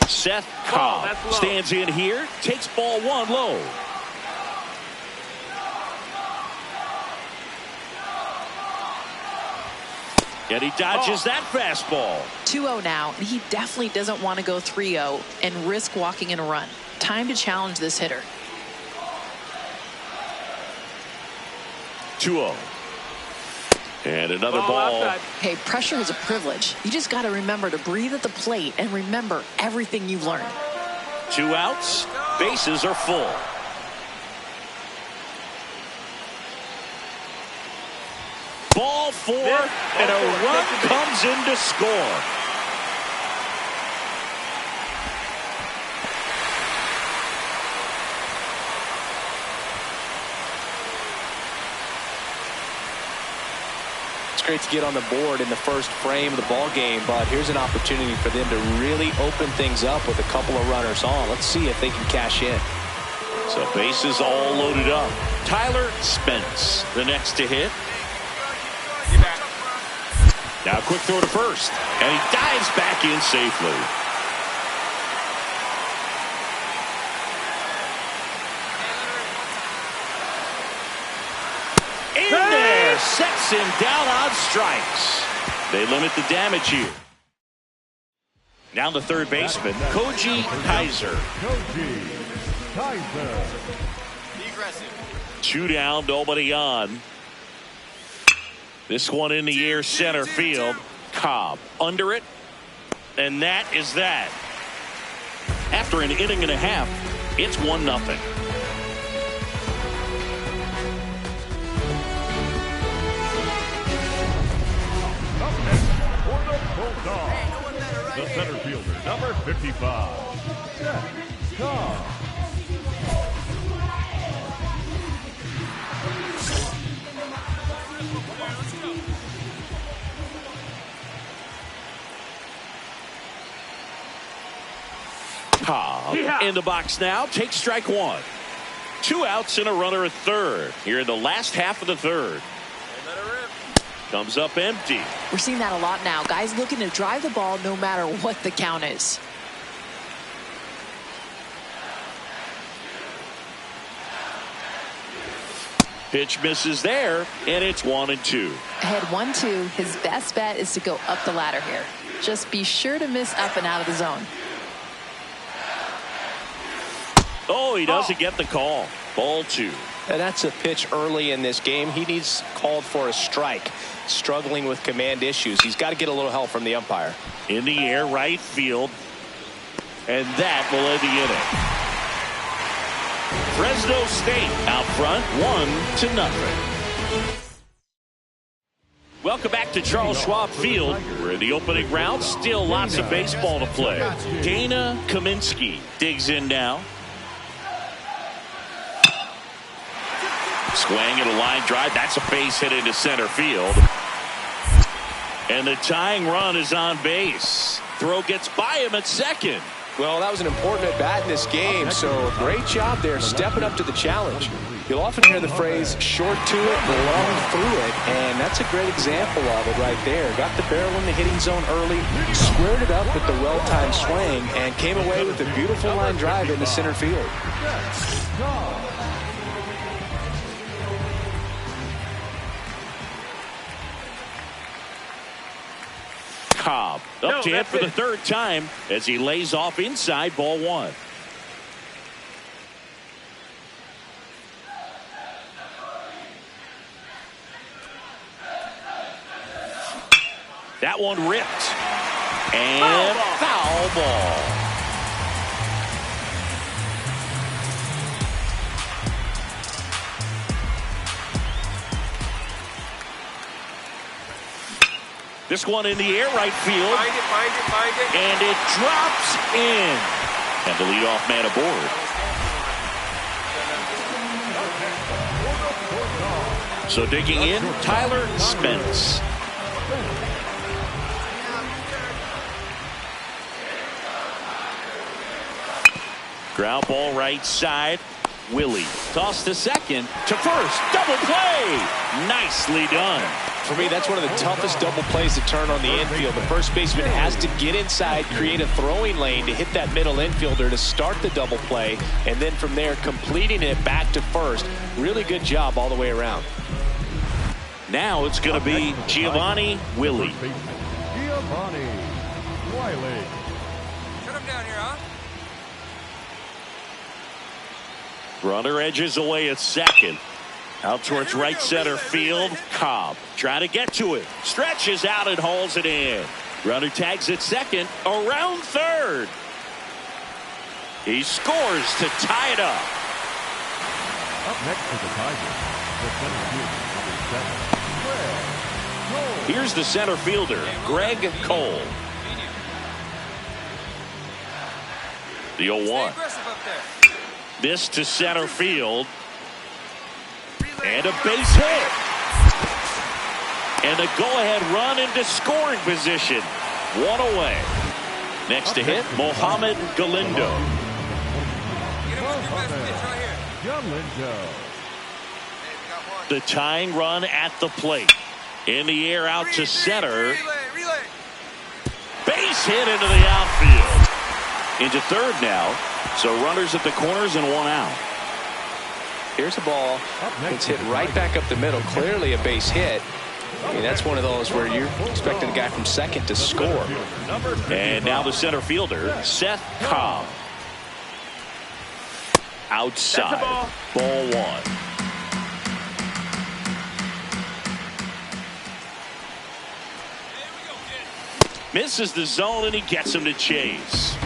Szen Cobb stands in here, takes ball 1 low. And he dodges that fastball. 2-0 now, and he definitely doesn't want to go 3-0 and risk walking in a run. Time to challenge this hitter. 2-0. And another ball. Hey, pressure is a privilege. You just got to remember to breathe at the plate and remember everything you've learned. 2 outs. Bases are full. Ball 4, and a run comes in to score. It's great to get on the board in the first frame of the ball game, but here's an opportunity for them to really open things up with a couple of runners on. Let's see if they can cash in. So bases all loaded up. Tyler Spence, the next to hit. Now a quick throw to first, and he dives back in safely. In there, sets him down on strikes. They limit the damage here. Now the third baseman, Koji Kaiser. 2 down, nobody on. This one in the air, center field. Cobb under it, and that is that. After an inning and a half, it's 1-0. The center fielder, number 55, Szen Cobb. Cobb in the box now, takes strike 1. 2 outs and a runner at third here in the last half of the third. Comes up empty. We're seeing that a lot now. Guys looking to drive the ball no matter what the count is. Pitch misses there, and it's 1-2. Ahead 1-2. His best bet is to go up the ladder here. Just be sure to miss up and out of the zone. Oh, he doesn't get the call. Ball 2. And that's a pitch early in this game. He needs called for a strike. Struggling with command issues. He's got to get a little help from the umpire. In the air, right field. And that will end the inning. Fresno State out front, 1-0. Welcome back to Charles Schwab Field. We're in the opening round. Still lots of baseball to play. Dana Kaminsky digs in now. Swing at a line drive. That's a base hit into center field. And the tying run is on base. Throw gets by him at second. Well, that was an important at bat in this game, so great job there stepping up to the challenge. You'll often hear the phrase short to it, long through it, and that's a great example of it right there. Got the barrel in the hitting zone early, squared it up with the well-timed swing, and came away with a beautiful line drive into center field. Cobb up to hit for the third time as he lays off inside, ball one. That one ripped. And foul ball. This one in the air, right field. Find it. And it drops in. And the leadoff man aboard. So digging in, Tyler Spence. Ground ball right side. Willie tossed to second, to first, double play. Nicely done. For me, that's one of the toughest double plays to turn on the infield. The first baseman has to get inside, create a throwing lane to hit that middle infielder to start the double play, and then from there completing it back to first. Really good job all the way around. Now it's going to be Giovanni Willie. Giovanni Wiley. Shut him down here, huh? Runner edges away at second. Out towards right center field. Cobb trying to get to it. Stretches out and hauls it in. Runner tags at second. Around third. He scores to tie it up. Up next to the Tigers, the center fielder, number 7, Greg Cole. Here's the center fielder, Greg Cole. The 0-1. This to center field. And a base hit. And a go-ahead run into scoring position. One away. Next to hit, Mohamed Galindo. The tying run at the plate. In the air out to center. Base hit into the outfield. Into third now. So runners at the corners and one out. Here's a ball. It's hit right back up the middle. Clearly a base hit. I mean, that's one of those where you're expecting a guy from second to score. And now the center fielder, Szen Cobb. Outside. Ball one. Misses the zone and he gets him to chase.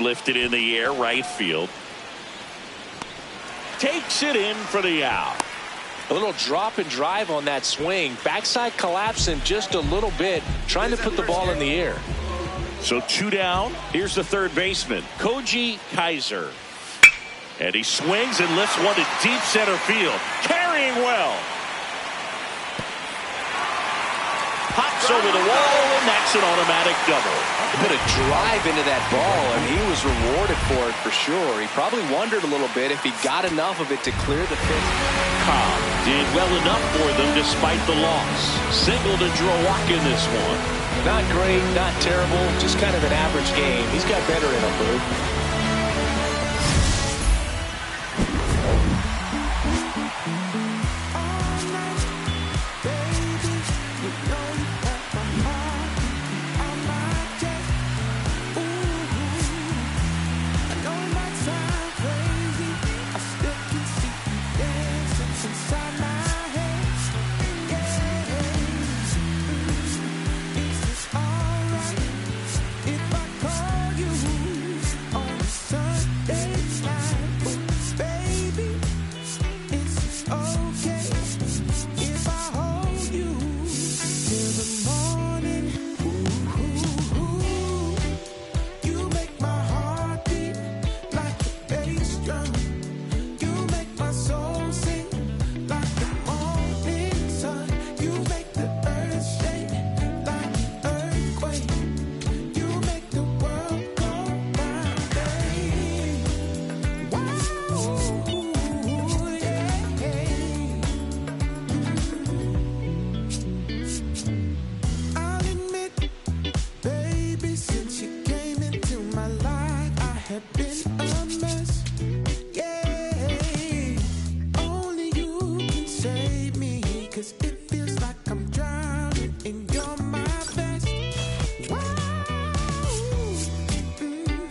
Lifted in the air, right field. Takes it in for the out. A little drop and drive on that swing. Backside collapsing just a little bit, trying to put the ball in the air. So two down. Here's the third baseman, Koji Kaiser. And he swings and lifts one to deep center field. Carrying well. Pops over the wall, and that's an automatic double. Put a drive into that ball, and he was rewarded for it for sure. He probably wondered a little bit if he got enough of it to clear the fifth. Cobb did well enough for them despite the loss. Single to draw walk in this one. Not great, not terrible, just kind of an average game. He's got better in him, Boo. It's inside my head. Yeah. Is this alright if I call you on a Sunday night? Oh, baby, is this okay if I hold you till the morning? Ooh, you make my heart beat like a bass drum. You make my soul sing like the morning sun. You make the earth shake like an earthquake. You make the world go round, babe. Wow, yeah. I'll admit, baby, since you came into my life, I have been a mess. Yeah, only you can save me, 'cause it feels like I'm drowning and you're my best. Wow,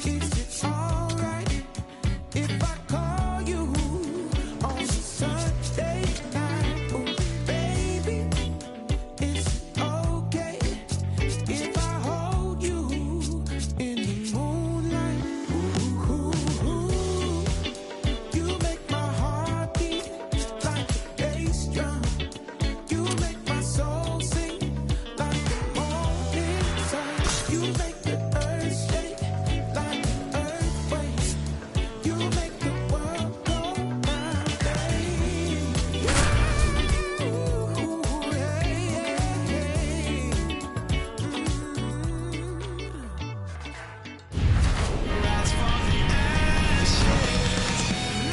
is it alright if I call you on a Sunday night? Oh, baby, is it okay if I hold you in the moonlight? Ooh, you make my heart beat like a bass drum. You make my soul sing like the morning sun. You make the earth shake like an earthquake. You make the world go round, babe.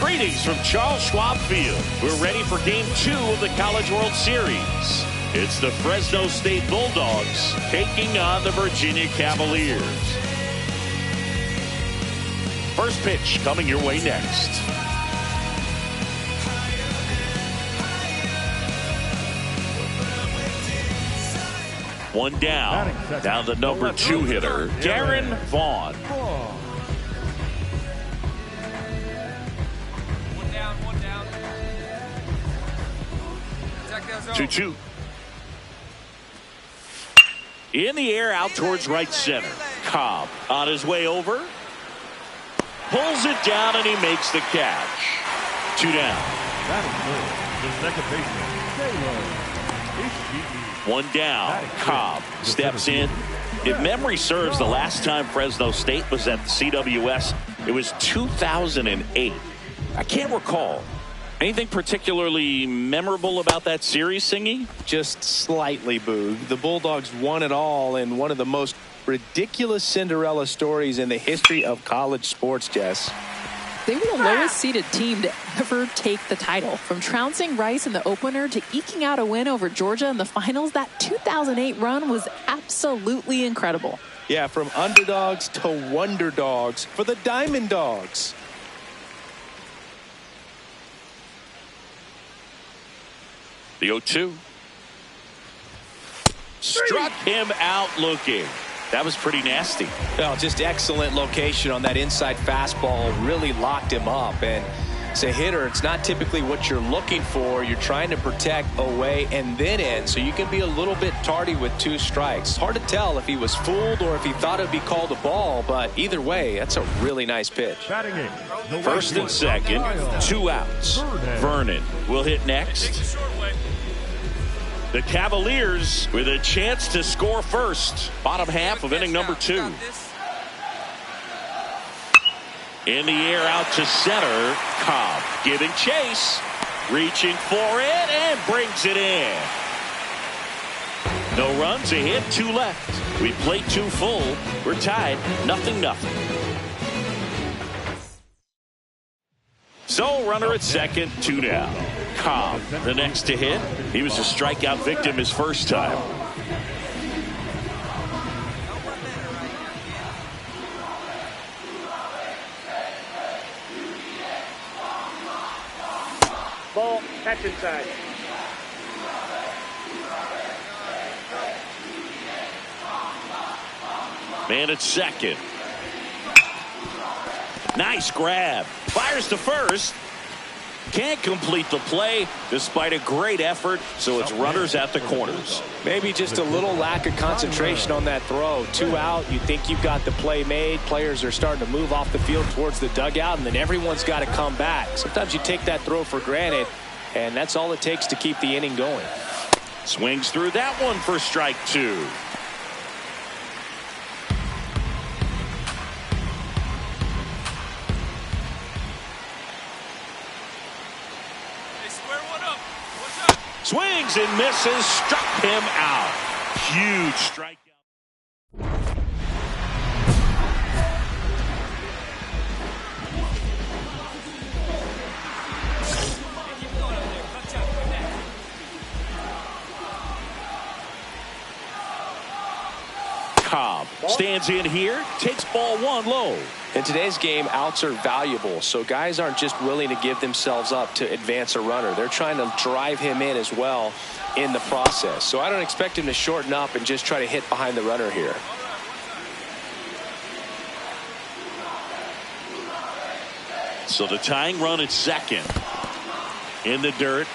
Greetings from Charles Schwab Field. We're ready for Game 2 of the College World Series. It's the Fresno State Bulldogs taking on the Virginia Cavaliers. First pitch coming your way next. One down. Now the number 2 hitter, Darren Vaughn. 2-2. In the air out towards right center. Cobb on his way over. Pulls it down and he makes the catch. 2 down. The second baseman, 1 down. Cobb steps in. If memory serves, the last time Fresno State was at the CWS, it was 2008. I can't recall. Anything particularly memorable about that series, Singy? Just slightly, Boog. The Bulldogs won it all in one of the most ridiculous Cinderella stories in the history of college sports, Jess. They were the lowest seeded team to ever take the title. From trouncing Rice in the opener to eking out a win over Georgia in the finals, that 2008 run was absolutely incredible. Yeah, from underdogs to wonder dogs for the Diamond Dogs. The 0-2. Struck him out looking. That was pretty nasty. Well, just excellent location on that inside fastball. Really locked him up. And as a hitter, it's not typically what you're looking for. You're trying to protect away and then in. So you can be a little bit tardy with 2 strikes. Hard to tell if he was fooled or if he thought it would be called a ball. But either way, that's a really nice pitch. First and second, 2 outs. Vernon will hit next. The Cavaliers with a chance to score first. Bottom half of inning number 2. In the air out to center. Cobb giving chase. Reaching for it and brings it in. No runs, a hit, 2 left. We played 2 full. We're tied, 0-0. So runner at second, 2 down. Cobb, the next to hit. He was a strikeout victim his first time. Ball, catch inside. Man at second. Nice grab. Fires to first. Can't complete the play despite a great effort, so it's runners at the corners. Maybe just a little lack of concentration on that throw. 2 out, you think you've got the play made. Players are starting to move off the field towards the dugout, and then everyone's got to come back. Sometimes you take that throw for granted, and that's all it takes to keep the inning going. Swings through that one for strike 2. Swings and misses, struck him out. Huge strikeout. Cobb stands in here, takes ball 1 low. In today's game, outs are valuable, so guys aren't just willing to give themselves up to advance a runner. They're trying to drive him in as well in the process. So I don't expect him to shorten up and just try to hit behind the runner here. So the tying run at second in the dirt.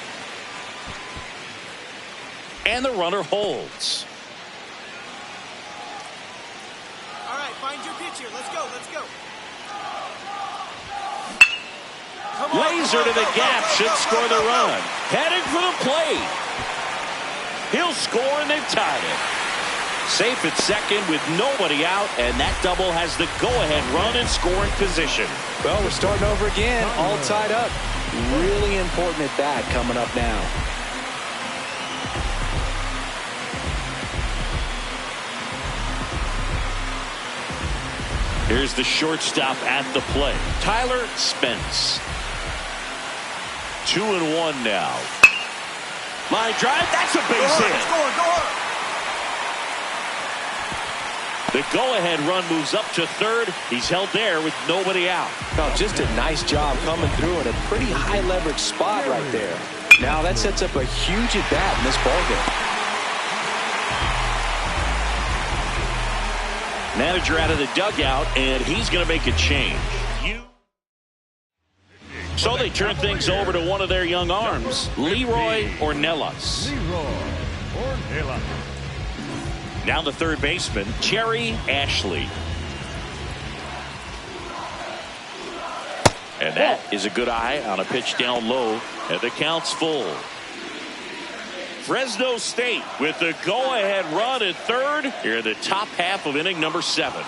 And the runner holds. All right, find your pitcher. Let's go. Laser to the gap, should score the run. Heading for the plate. He'll score, and they've tied it. Safe at second with nobody out, and that double has the go-ahead run in scoring position. Well, we're starting over again, all tied up. Really important at bat coming up now. Here's the shortstop at the plate, Tyler Spence. 2-1 now. Line drive, that's a base hit. The go-ahead run moves up to third. He's held there with nobody out. Oh, just a nice job coming through in a pretty high leverage spot right there. Now that sets up a huge at bat in this ballgame. Manager out of the dugout, and he's going to make a change. So they turn things over to one of their young arms, Leroy Ornelas. Now the third baseman, Cherry Ashley. And that is a good eye on a pitch down low, and the count's full. Fresno State with the go-ahead run at third here in the top half of inning number 7.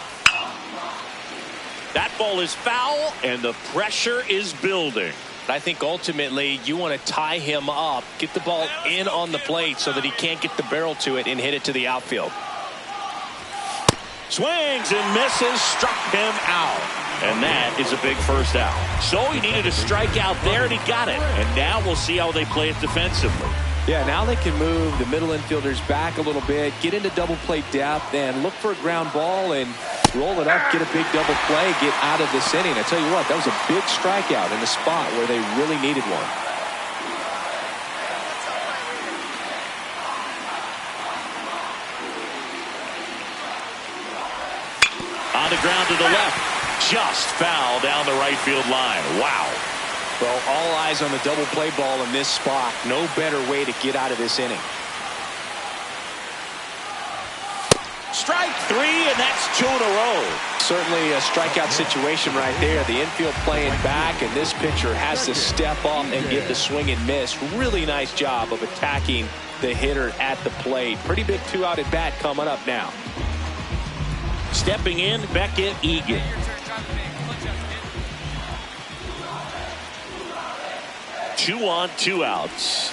That ball is foul, and the pressure is building. I think ultimately you want to tie him up, get the ball in on the plate so that he can't get the barrel to it and hit it to the outfield. Swings and misses, struck him out. And that is a big first out. So he needed a strikeout there, and he got it. And now we'll see how they play it defensively. Yeah, now they can move the middle infielders back a little bit, get into double play depth, and look for a ground ball and roll it up, get a big double play, get out of this inning. I tell you what, that was a big strikeout in a spot where they really needed one. On the ground to the left, just foul down the right field line. Wow. Well, all eyes on the double play ball in this spot. No better way to get out of this inning. Strike 3, and that's 2 in a row. Certainly a strikeout situation right there. The infield playing back, and this pitcher has to step up and get the swing and miss. Really nice job of attacking the hitter at the plate. Pretty big 2-out at bat coming up now. Stepping in, Beckett Egan. Two on, 2 outs.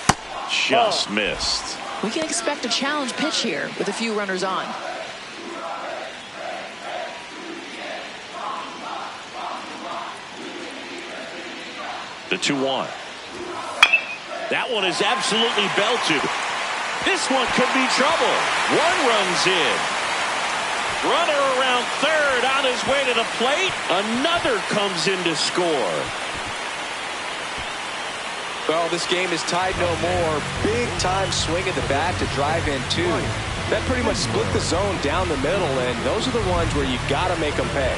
Just missed. We can expect a challenge pitch here with a few runners on. The 2-1. That one is absolutely belted. This one could be trouble. 1 runs in. Runner around third on his way to the plate. Another comes in to score. Well, this game is tied no more. Big time swing at the bat to drive in 2. That pretty much split the zone down the middle, and those are the ones where you got to make them pay.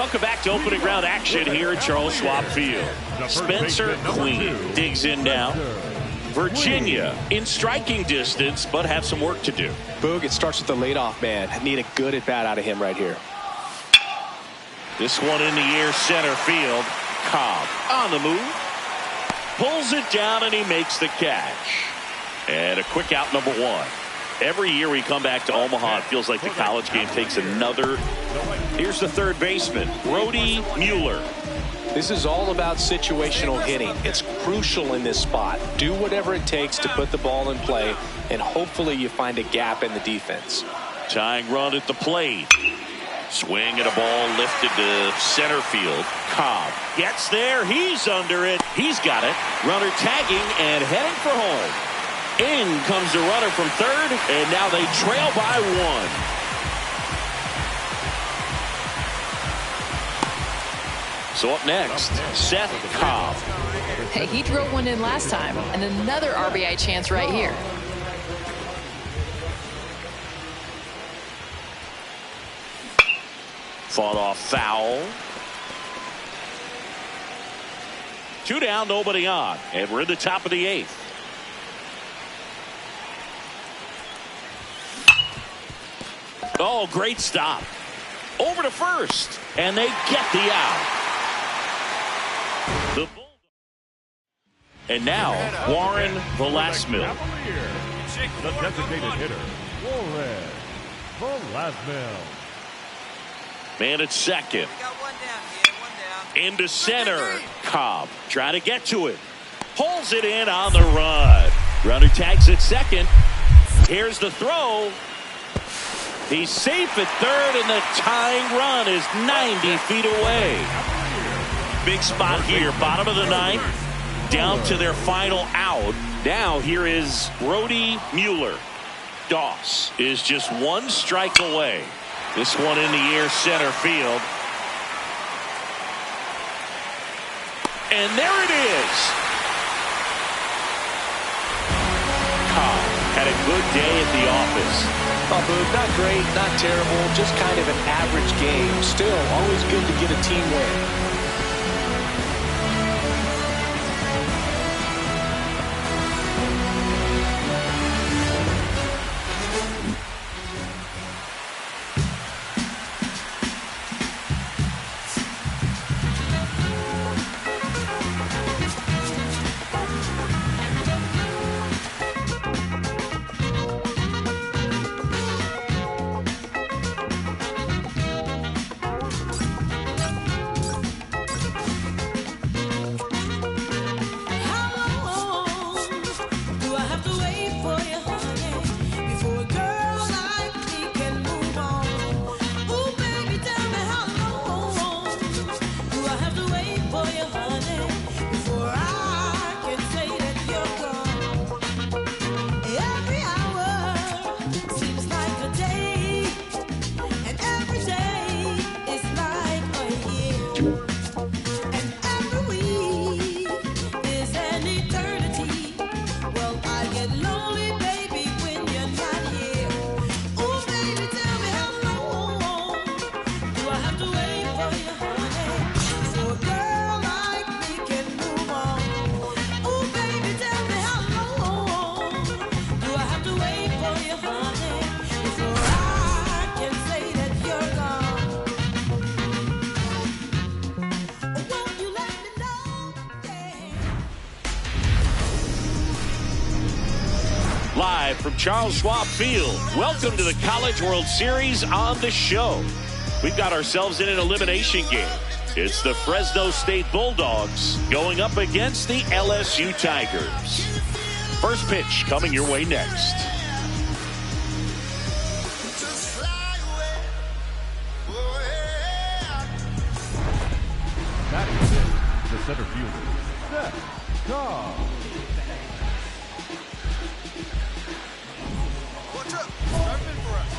Welcome back to opening round action here at Charles Schwab Field. Spencer Queen digs in now. Virginia in striking distance, but have some work to do. Boog, it starts with the leadoff man. Need a good at bat out of him right here. This one in the air, center field. Cobb on the move. Pulls it down and he makes the catch. And a quick out, number one. Every year we come back to Omaha, it feels like the college game takes another. Here's the third baseman, Brody Mueller. This is all about situational hitting. It's crucial in this spot. Do whatever it takes to put the ball in play, and hopefully you find a gap in the defense. Tying run at the plate. Swing at a ball lifted to center field. Cobb gets there. He's under it. He's got it. Runner tagging and heading for home. In comes the runner from third, and now they trail by one. So up next, Szen Cobb. Hey, he drove one in last time, and another RBI chance right here. Fought off foul. 2 down, nobody on, and we're in the top of the 8th. Oh, great stop. Over to first, and they get the out. And now, Warren Velasmil. The designated hitter, Warren Velasmil. Man at second. Into center. Cobb trying to get to it. Pulls it in on the run. Runner tags at second. Here's the throw. He's safe at third, and the tying run is 90 feet away. Big spot here, bottom of the 9th, down to their final out. Now here is Brody Mueller. Doss is just 1 strike away. This one in the air, center field. And there it is. Cobb had a good day at the office. Oh, Boog, not great, not terrible, just kind of an average game. Still, always good to get a team win. Live from Charles Schwab Field, welcome to the College World Series on the show. We've got ourselves in an elimination game. It's the Fresno State Bulldogs going up against the LSU Tigers. First pitch coming your way next. That is it. The center fielder, Szen Cobb. Watch up. Drive in for us.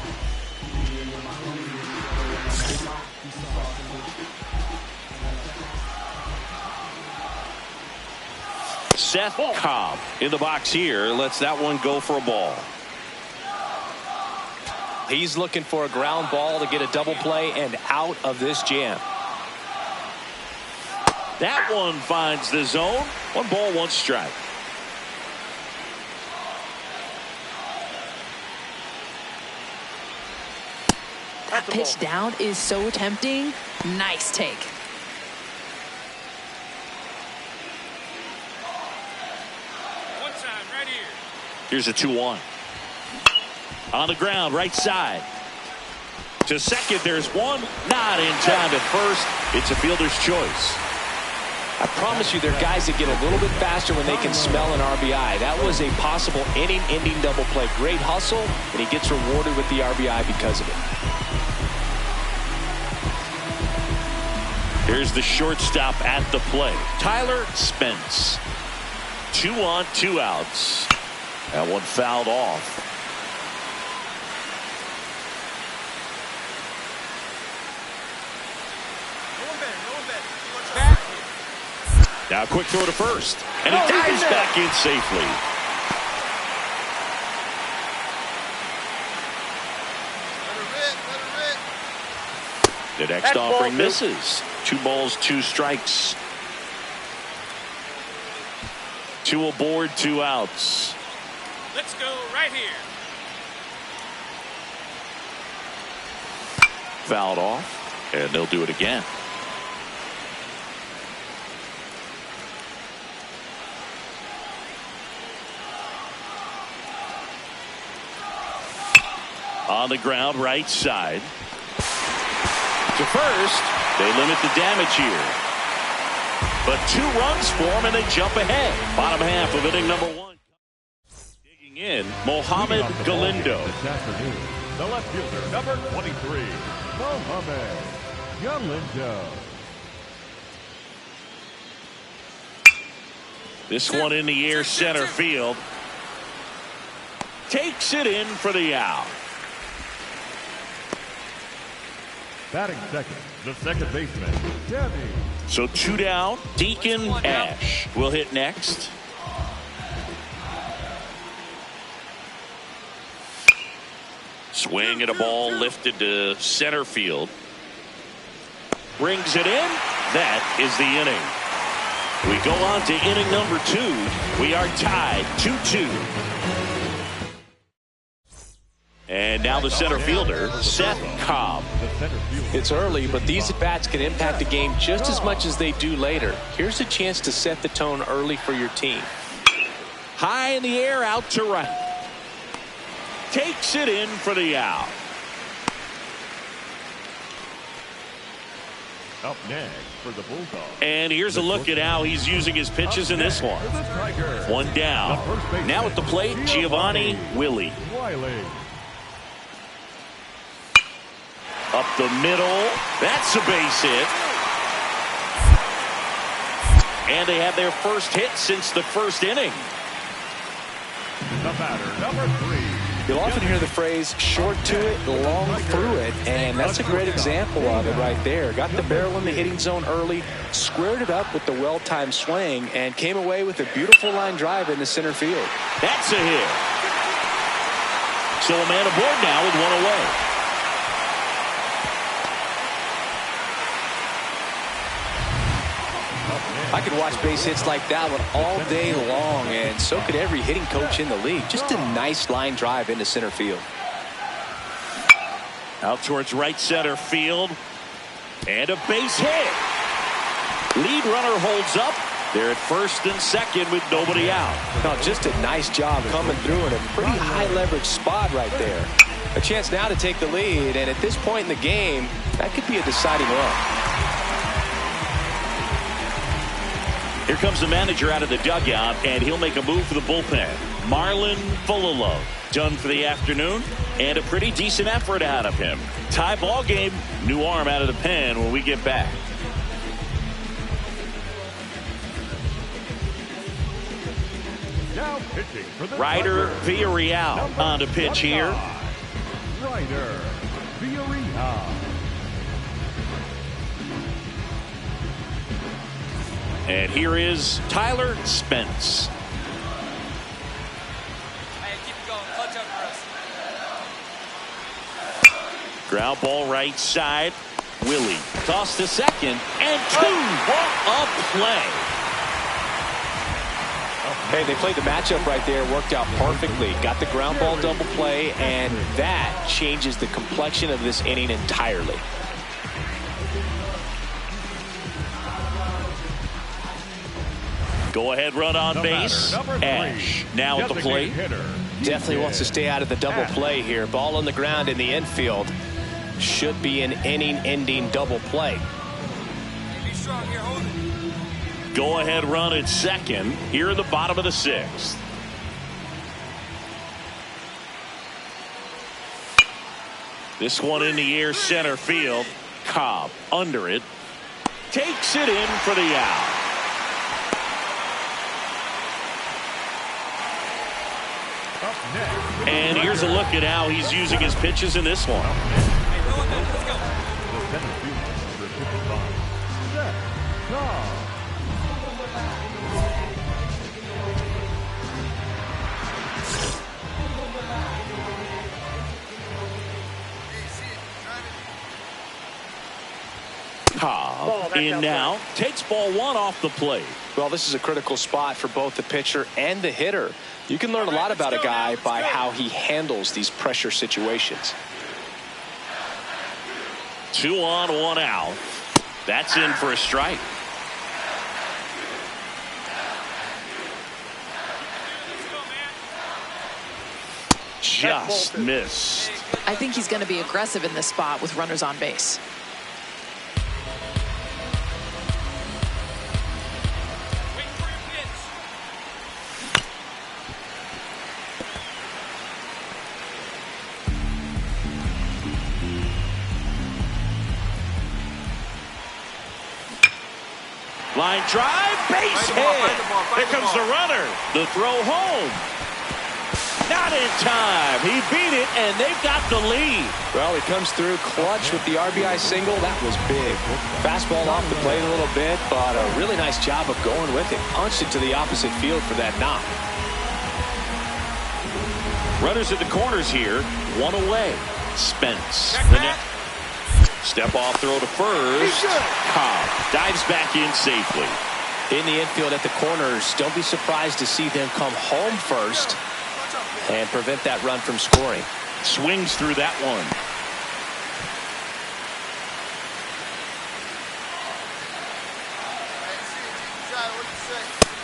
Szen Cobb in the box here. Lets that one go for a ball. He's looking for a ground ball to get a double play and out of this jam. That one finds the zone. 1 ball, 1 strike. That pitch down is so tempting. Nice take. One time, right here. Here's a 2-1. On the ground, right side. To second, there's one. Not in time at first. It's a fielder's choice. I promise you, there are guys that get a little bit faster when they can smell an RBI. That was a possible inning-ending double play. Great hustle, and he gets rewarded with the RBI because of it. Here's the shortstop at the plate, Tyler Spence. 2 on, 2 outs. That one fouled off. Now a quick throw to first, and he dives back in safely. The next offering misses. 2 balls, 2 strikes. 2 aboard, 2 outs. Let's go right here. Fouled off, and they'll do it again. On the ground, right side. To first, they limit the damage here. But 2 runs for them, and they jump ahead. Bottom half of inning number 1. Digging in, Mohamed Galindo. This afternoon, the left fielder, number 23, Mohamed Galindo. This one in the air, center field. Takes it in for the out. Batting second, the second baseman, Debbie. So 2 down. Deacon Ash will hit next. Swing at a ball lifted to center field. Brings it in. That is the inning. We go on to inning number 2. We are tied 2-2. And now the center fielder, Szen Cobb. It's early, but these at-bats can impact the game just as much as they do later. Here's a chance to set the tone early for your team. High in the air, out to right. Takes it in for the out. Up next for the Bulldogs. And here's a look at how he's using his pitches in this one. 1 down. Now at the plate, Giovanni Willie. Up the middle. That's a base hit. And they have their first hit since the first inning. The batter, number 3. You'll often hear the phrase short to it, long through it, and that's a great example of it right there. Got the barrel in the hitting zone early, squared it up with the well-timed swing, and came away with a beautiful line drive into center field. That's a hit. So a man aboard now with 1 away. I could watch base hits like that one all day long, and so could every hitting coach in the league. Just a nice line drive into center field. Out towards right center field. And a base hit. Lead runner holds up. They're at first and second with nobody out. Now, just a nice job coming through in a pretty high leverage spot right there. A chance now to take the lead, and at this point in the game, that could be a deciding run. Here comes the manager out of the dugout, and he'll make a move for the bullpen. Marlon Fullalove done for the afternoon, and a pretty decent effort out of him. Tie ball game, new arm out of the pen when we get back. Now pitching for the Ryder Villarreal on the pitch here. Ryder Villarreal. And here is Tyler Spence. Hey, keep it going. Clutch up for us. Ground ball right side. Willie tossed to second, and 2. What a play. Hey, they played the matchup right there, worked out perfectly. Got the ground ball double play, and that changes the complexion of this inning entirely. Go ahead, run on base. Ash now at the plate. Definitely wants to stay out of the double play here. Ball on the ground in the infield. Should be an inning-ending double play. Go ahead, run at second here in the bottom of the 6th. This one in the air, center field. Cobb under it. Takes it in for the out. And here's a look at how he's using his pitches in this one. Cobb in now, takes ball 1 off the plate. Well, this is a critical spot for both the pitcher and the hitter. You can learn a lot about a guy by how he handles these pressure situations. 2 on, 1 out. That's in for a strike. Just missed. I think he's going to be aggressive in this spot with runners on base. Line drive, base hit. Here comes the runner. The throw home. Not in time. He beat it, and they've got the lead. Well, he comes through clutch with the RBI single. That was big. Fastball off the plate a little bit, but a really nice job of going with it. Punched it to the opposite field for that knock. Runners at the corners here. 1 away. Spence. The net. Step off throw to first. Cobb dives back in safely. In the infield at the corners, don't be surprised to see them come home first and prevent that run from scoring. Swings through that one.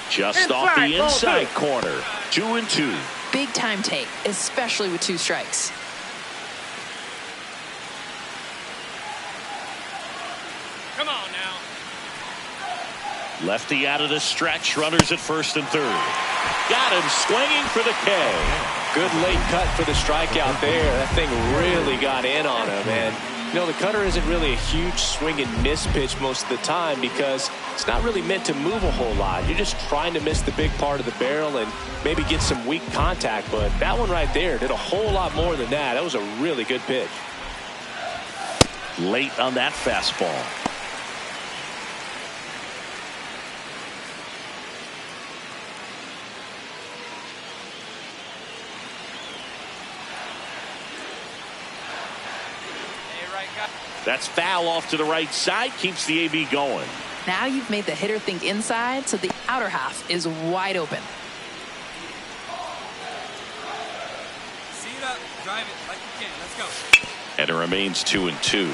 Just off the inside corner. 2-2. Big time take, especially with 2 strikes. Come on now. Lefty out of the stretch. Runners at first and third. Got him swinging for the K. Good late cut for the strikeout there. That thing really got in on him. And, you know, the cutter isn't really a huge swing and miss pitch most of the time because it's not really meant to move a whole lot. You're just trying to miss the big part of the barrel and maybe get some weak contact. But that one right there did a whole lot more than that. That was a really good pitch. Late on that fastball. That's foul off to the right side. Keeps the AB going. Now you've made the hitter think inside, so the outer half is wide open. See it up. Drive it like you can. Let's go. And it remains 2-2.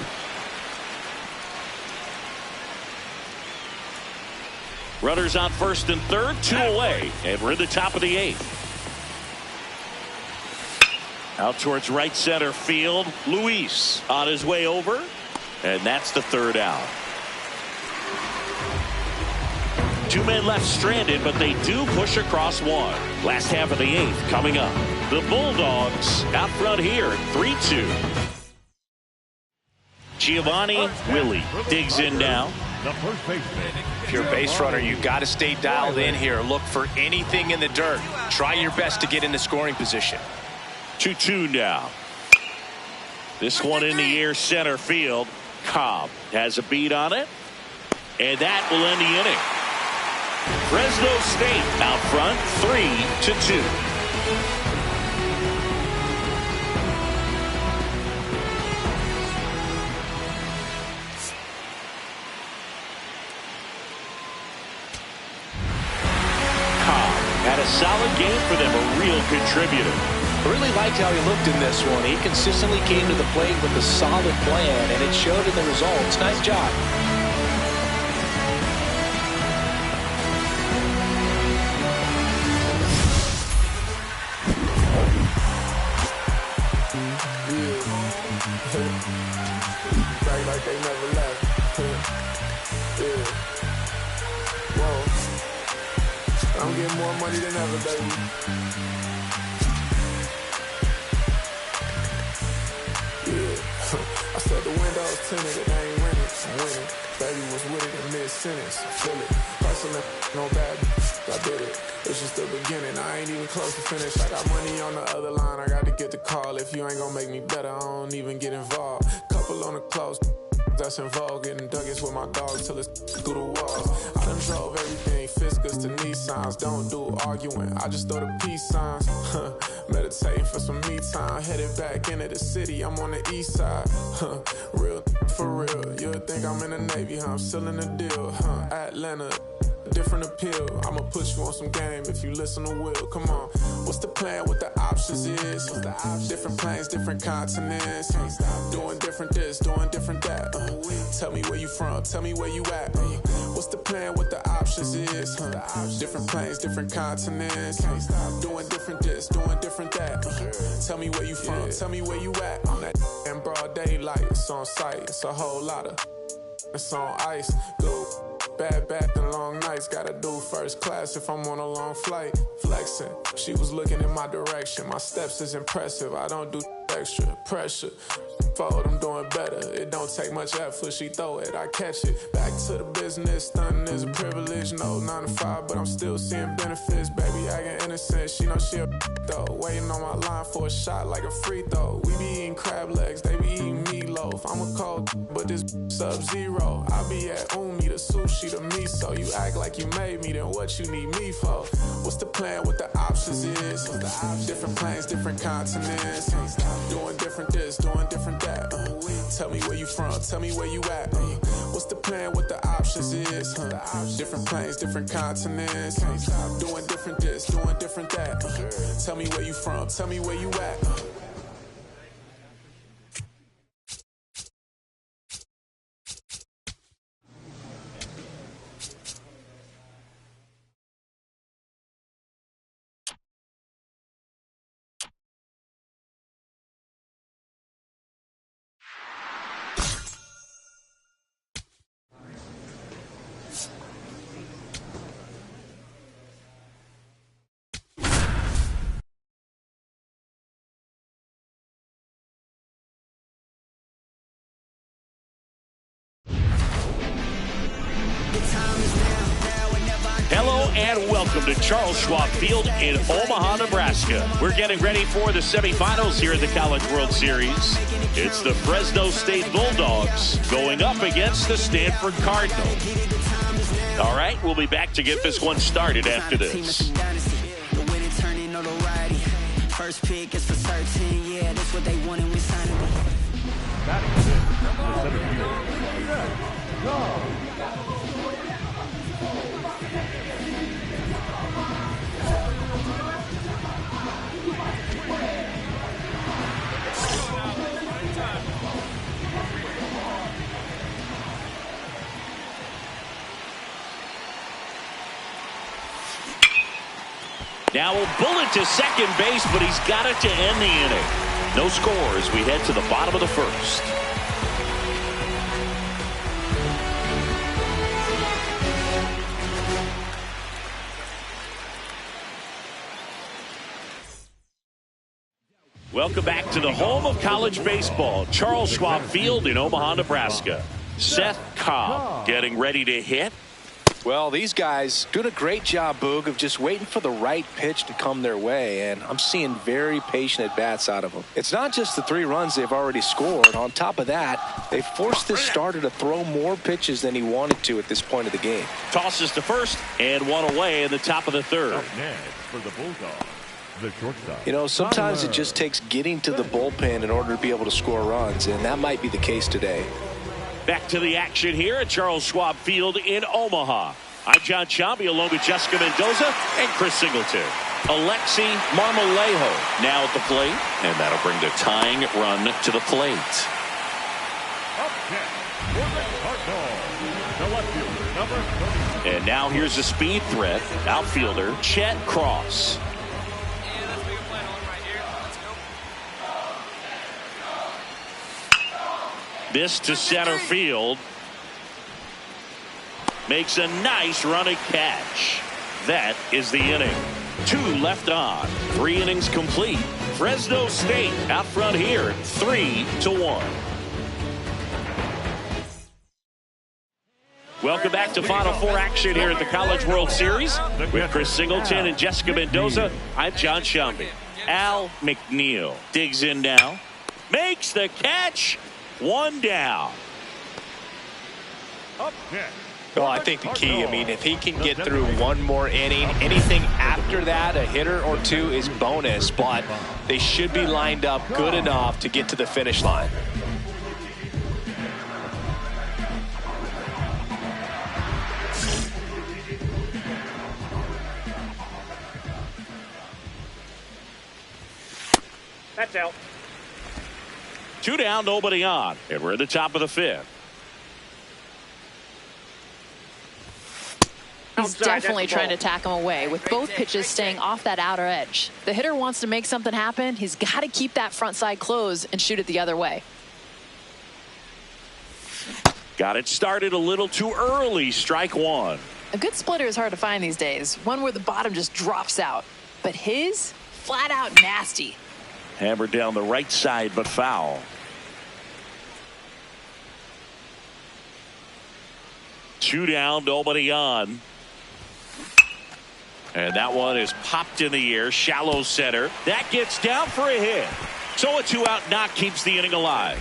Runners on first and third. 2 away. And we're in the top of the 8th. Out towards right center field. Luis on his way over. And that's the 3rd out. 2 men left stranded, but they do push across 1. Last half of the 8th coming up. The Bulldogs out front here at 3-2. Giovanni Willie digs in now. If you're a base runner, you've got to stay dialed in here. Look for anything in the dirt. Try your best to get into scoring position. 2-2 now. This one in the air, center field. Cobb has a beat on it, and that will end the inning. Fresno State out front, 3-2. a solid game for them, a real contributor. I really liked how he looked in this one. He consistently came to the plate with a solid plan, and it showed in the results. Nice job. Like they never left. Yeah. Whoa. I'm getting more money than ever, baby. Yeah. I said the windows tinted and I ain't winning. I'm winning. Baby was with it in mid-sentence. Feel it. Hustling, no bad. I did it. It's just the beginning. I ain't even close to finish. I got money on the other line. I got to get the call. If you ain't gonna make me better, I don't even get involved. Couple on the close. That's involved, getting duggets with my dogs till it's through the walls. I done drove everything, Fiscus to Nissans. Don't do arguing, I just throw the peace signs. Meditating for some me time, headed back into the city, I'm on the east side. Real for real, you'll think I'm in the Navy, I'm still in the deal. Atlanta, different appeal. I'ma put you on some game if you listen to Will. Come on, what's the plan? What the options is? Different planes, different continents. Doing different this, doing different that. Tell me where you from, tell me where you at. What's the plan? What the options is? Different planes, different continents. Doing different this, doing different that. Tell me where you from, tell me where you at. On that in broad daylight, it's on sight. It's a whole lot of it's on ice. Go bad and long nights. Gotta do first class if I'm on a long flight. Flexing, she was looking in my direction. My steps is impressive. I don't do extra pressure. Forward, I'm doing better. It don't take much effort. She throw it, I catch it. Back to the business. Stunning is a privilege. No 9 to 5, but I'm still seeing benefits. Baby, acting innocent. She know she a though. Waiting on my line for a shot like a free throw. We be eating crab legs. They be eating meatloaf. I'm a cold, but this sub-zero. I be at Umi, the sushi, the miso. You act like you made me, then what you need me for? What's the plan? What the options is? Different planes, different continents. Doing different this, doing different that. Tell me where you from, tell me where you at. What's the plan? What the options is? Different planes, different continents. Doing different this, doing different that. Tell me where you from, tell me where you at. Hello and welcome to Charles Schwab Field in Omaha, Nebraska. We're getting ready for the semifinals here in the College World Series. It's the Fresno State Bulldogs going up against the Stanford Cardinals. All right, we'll be back to get this one started after this. First pick is for certain, yeah, that's what they want and we sign it. Now a bullet to second base, but he's got it to end the inning. No score as we head to the bottom of the first. Welcome back to the home of college baseball, Charles Schwab Field in Omaha, Nebraska. Szen Cobb getting ready to hit. Well, these guys doing a great job, Boog, of just waiting for the right pitch to come their way, and I'm seeing very patient at-bats out of them. It's not just the 3 runs they've already scored. On top of that, they forced this starter to throw more pitches than he wanted to at this point of the game. Tosses to first, and one away in the top of the third. Up next for the Bulldogs, the shortstop. You know, sometimes it just takes getting to the bullpen in order to be able to score runs, and that might be the case today. Back to the action here at Charles Schwab Field in Omaha. I'm John Shambi along with Jessica Mendoza and Chris Singleton. Alexi Marmolejo now at the plate, and that'll bring the tying run to the plate. Up next, for the Cardinals, the left fielder, number 30. And now here's the speed threat, outfielder Chet Cross. This to center field. Makes a nice running catch. That is the inning. 2 left on. 3 innings complete. Fresno State out front here, 3-1. Welcome back to Final Four action here at the College World Series with Chris Singleton and Jessica Mendoza. I'm John Shambi. Al McNeil digs in now. Makes the catch. 1 down. Up next. Well, I think the key, if he can get through 1 more inning, anything after that, a hitter or 2 is bonus, but they should be lined up good enough to get to the finish line. That's out. 2 down, nobody on, and we're at the top of the 5th. He's definitely trying to tack him away with both pitches staying off that outer edge. The hitter wants to make something happen. He's got to keep that front side closed and shoot it the other way. Got it started a little too early. Strike 1. A good splitter is hard to find these days. One where the bottom just drops out. But his, flat out nasty. Hammered down the right side, but foul. 2 down, nobody on. And that one is popped in the air, shallow center. That gets down for a hit. So a 2-out knock keeps the inning alive.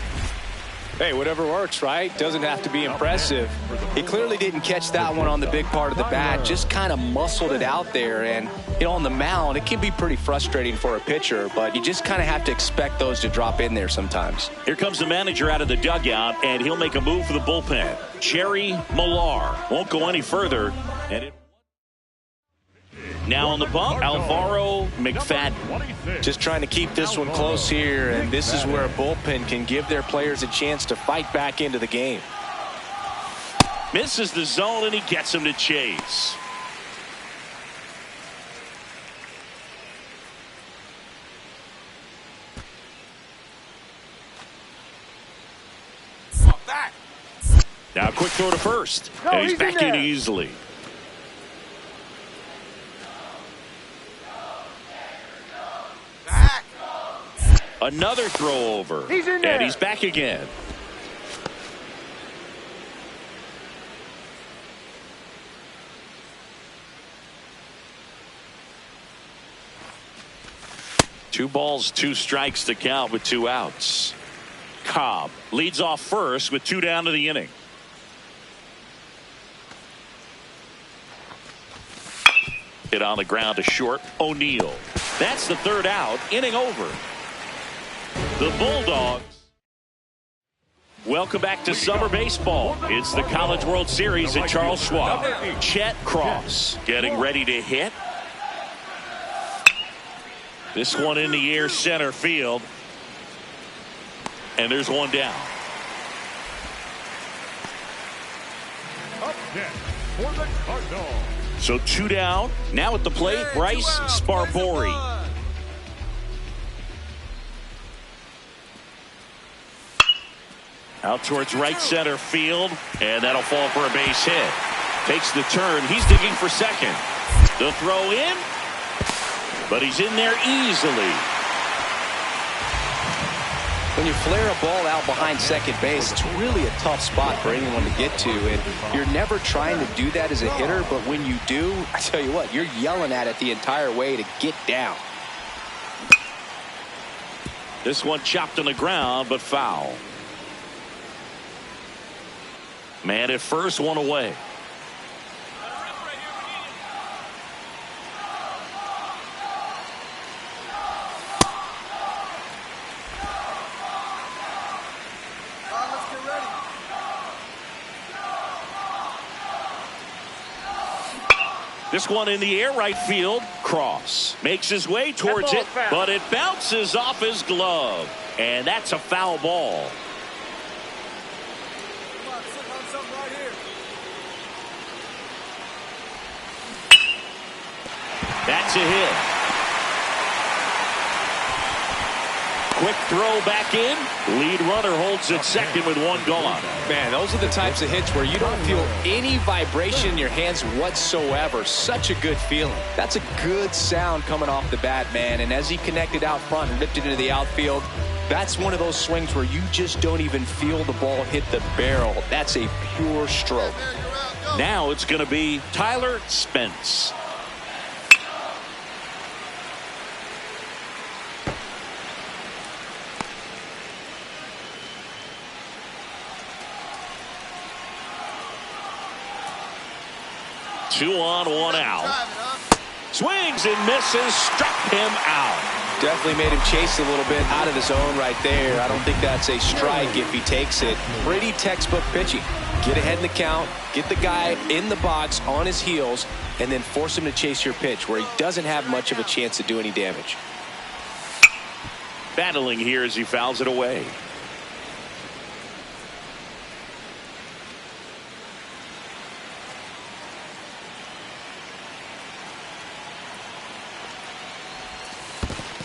Hey, whatever works, right? Doesn't have to be impressive. He clearly didn't catch that one on the big part of the bat, just kind of muscled it out there. And, on the mound, it can be pretty frustrating for a pitcher, but you just kind of have to expect those to drop in there sometimes. Here comes the manager out of the dugout, and he'll make a move for the bullpen. Jerry Millar won't go any further. And now on the bump, Alvaro McFadden. Just trying to keep this one close here, and this is where a bullpen can give their players a chance to fight back into the game. Misses the zone, and he gets him to chase. Now quick throw to first, and he's back in easily. Another throw over, and he's back again. Two balls, 2 strikes to count with 2 outs. Cobb leads off first with 2 down to the inning. Hit on the ground to short. O'Neal. That's the 3rd out. Inning over. The Bulldogs. Welcome back to summer baseball. It's the College World Series at Charles Schwab. Chet Cross getting ready to hit. This one in the air, center field. And there's 1 down. Up next for the Cardinals. So 2 down. Now at the plate, Bryce Sparbori. Out towards right center field, and that'll fall for a base hit. Takes the turn. He's digging for second. The throw in, but he's in there easily. When you flare a ball out behind second base, it's really a tough spot for anyone to get to, and you're never trying to do that as a hitter, but when you do, I tell you what, you're yelling at it the entire way to get down. This one chopped on the ground, but foul. Man at first, 1 away. This one in the air, right field. Cross makes his way towards it, but it bounces off his glove. And that's a foul ball. Come on, slip on something right here. That's a hit. Quick throw back in. Lead runner holds at second with one gone. Man, those are the types of hits where you don't feel any vibration in your hands whatsoever. Such a good feeling. That's a good sound coming off the bat, man. And as he connected out front and ripped it into the outfield, that's one of those swings where you just don't even feel the ball hit the barrel. That's a pure stroke. Now it's going to be Tyler Spence. Two on, one out. Swings and misses, struck him out. Definitely made him chase a little bit out of the zone right there. I don't think that's a strike if he takes it. Pretty textbook pitching. Get ahead in the count, get the guy in the box on his heels, and then force him to chase your pitch where he doesn't have much of a chance to do any damage. Battling here as he fouls it away.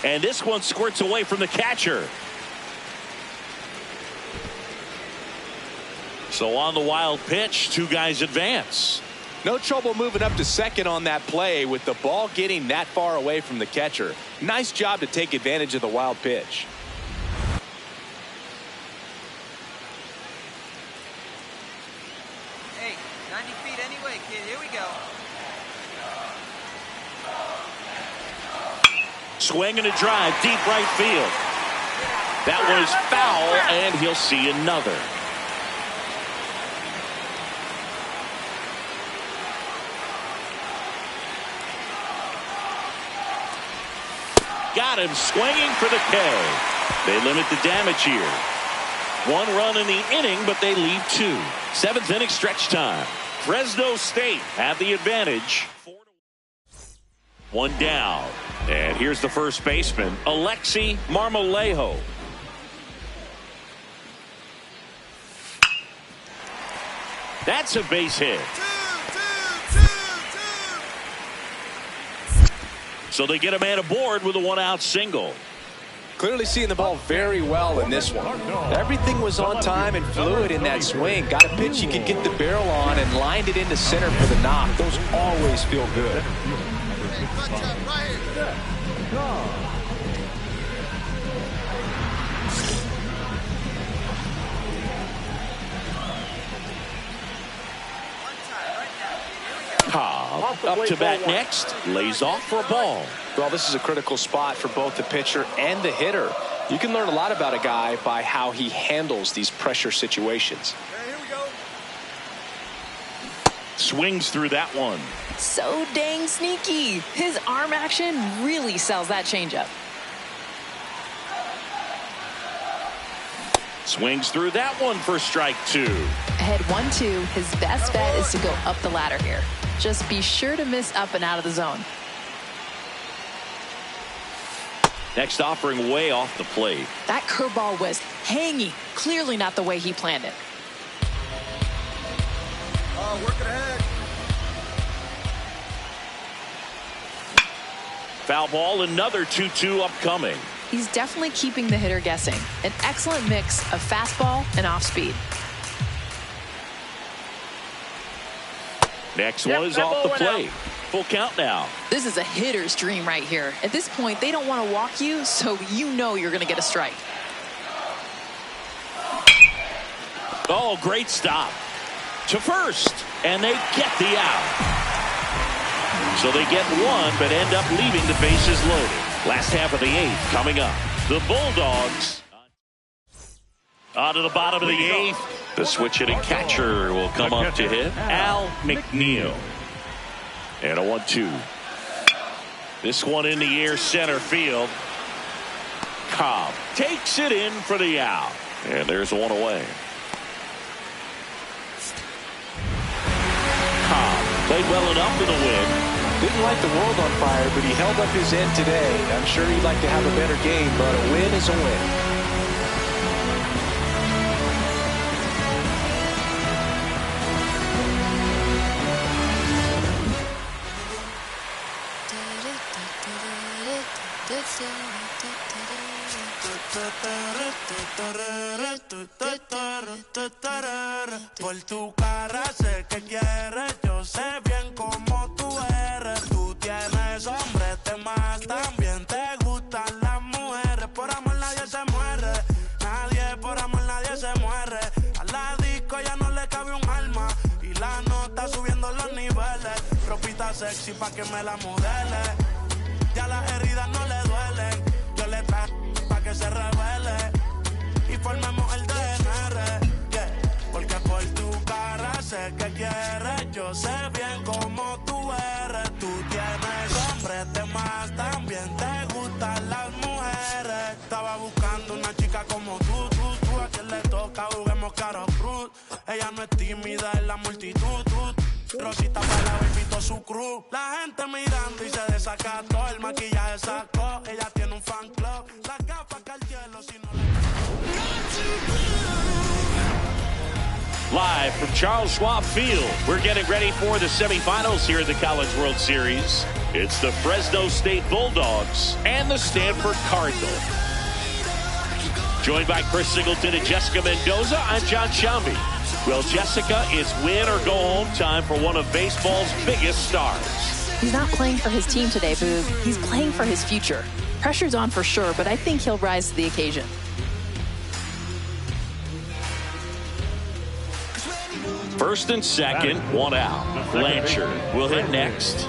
And this one squirts away from the catcher. So on the wild pitch, two guys advance. No trouble moving up to second on that play with the ball getting that far away from the catcher. Nice job to take advantage of the wild pitch. Hey, 90 feet anyway, kid. Here we go. Swing and a drive, deep right field. That one is foul, and he'll see another. Got him swinging for the K. They limit the damage here. One run in the inning, but they leave two. Seventh inning stretch time. Fresno State have the advantage. One down. And here's the first baseman, Alexi Marmolejo. That's a base hit. So they get a man aboard with a one-out single. Clearly seeing the ball very well in this one. Everything was on time and fluid in that swing. Got a pitch you could get the barrel on and lined it into center for the knock. Those always feel good. Cobb up to bat next, lays off for a ball. Well, this is a critical spot for both the pitcher and the hitter. You can learn a lot about a guy by how he handles these pressure situations. Here we go. Swings through that one. So dang sneaky. His arm action really sells that changeup. Swings through that one for strike two. Ahead 1-2, his best bet is to go up the ladder here. Just be sure to miss up and out of the zone. Next offering way off the plate. That curveball was hanging. Clearly not the way he planned it. Work it ahead. Foul ball, another 2-2 upcoming. He's definitely keeping the hitter guessing. An excellent mix of fastball and off speed. Next one is off the plate. Full count now. This is a hitter's dream right here. At this point, they don't want to walk you, so you know you're going to get a strike. Oh, great stop. To first, and they get the out. So they get one, but end up leaving the bases loaded. Last half of the eighth coming up. The Bulldogs on to the bottom of the eighth. The switch hitting catcher will come up to hit Al McNeil. And a 1-2. This one in the air center field. Cobb takes it in for the out. And there's one away. Cobb played well enough for the win. Didn't light the world on fire, but he held up his end today. I'm sure he'd like to have a better game, but a win is a win. Por tu cara sé que quieres, yo sé bien cómo tú eres. Tú tienes hombres de más, también te gustan las mujeres. Por amor nadie se muere, nadie por amor nadie se muere. A la disco ya no le cabe un alma y la nota subiendo los niveles. Ropita sexy pa' que me la modele, ya las heridas no le duelen. Yo le traje pa' que se revele y formemos el DNR, yeah. Porque por tu cara sé que quieres, yo sé bien cómo tú eres. Tú tienes hombres de más, también te gustan las mujeres. Estaba buscando una chica como tú, a quien le toca juguemos caro cruz. Ella no es tímida en la multitud, Rosita para la baby su cruz. La gente mirando y se desacató, el maquillaje sacó. Ella tiene un fan club, las gafas que al cielo si no le... Live from Charles Schwab Field, we're getting ready for the semifinals here at the College World Series. It's the Fresno State Bulldogs and the Stanford Cardinals. Joined by Chris Singleton and Jessica Mendoza, I'm John Shelby. Well, Jessica, it's win or go home time for one of baseball's biggest stars. He's not playing for his team today, Boog. He's playing for his future. Pressure's on for sure, but I think he'll rise to the occasion. First and second, one out. Blanchard will hit next.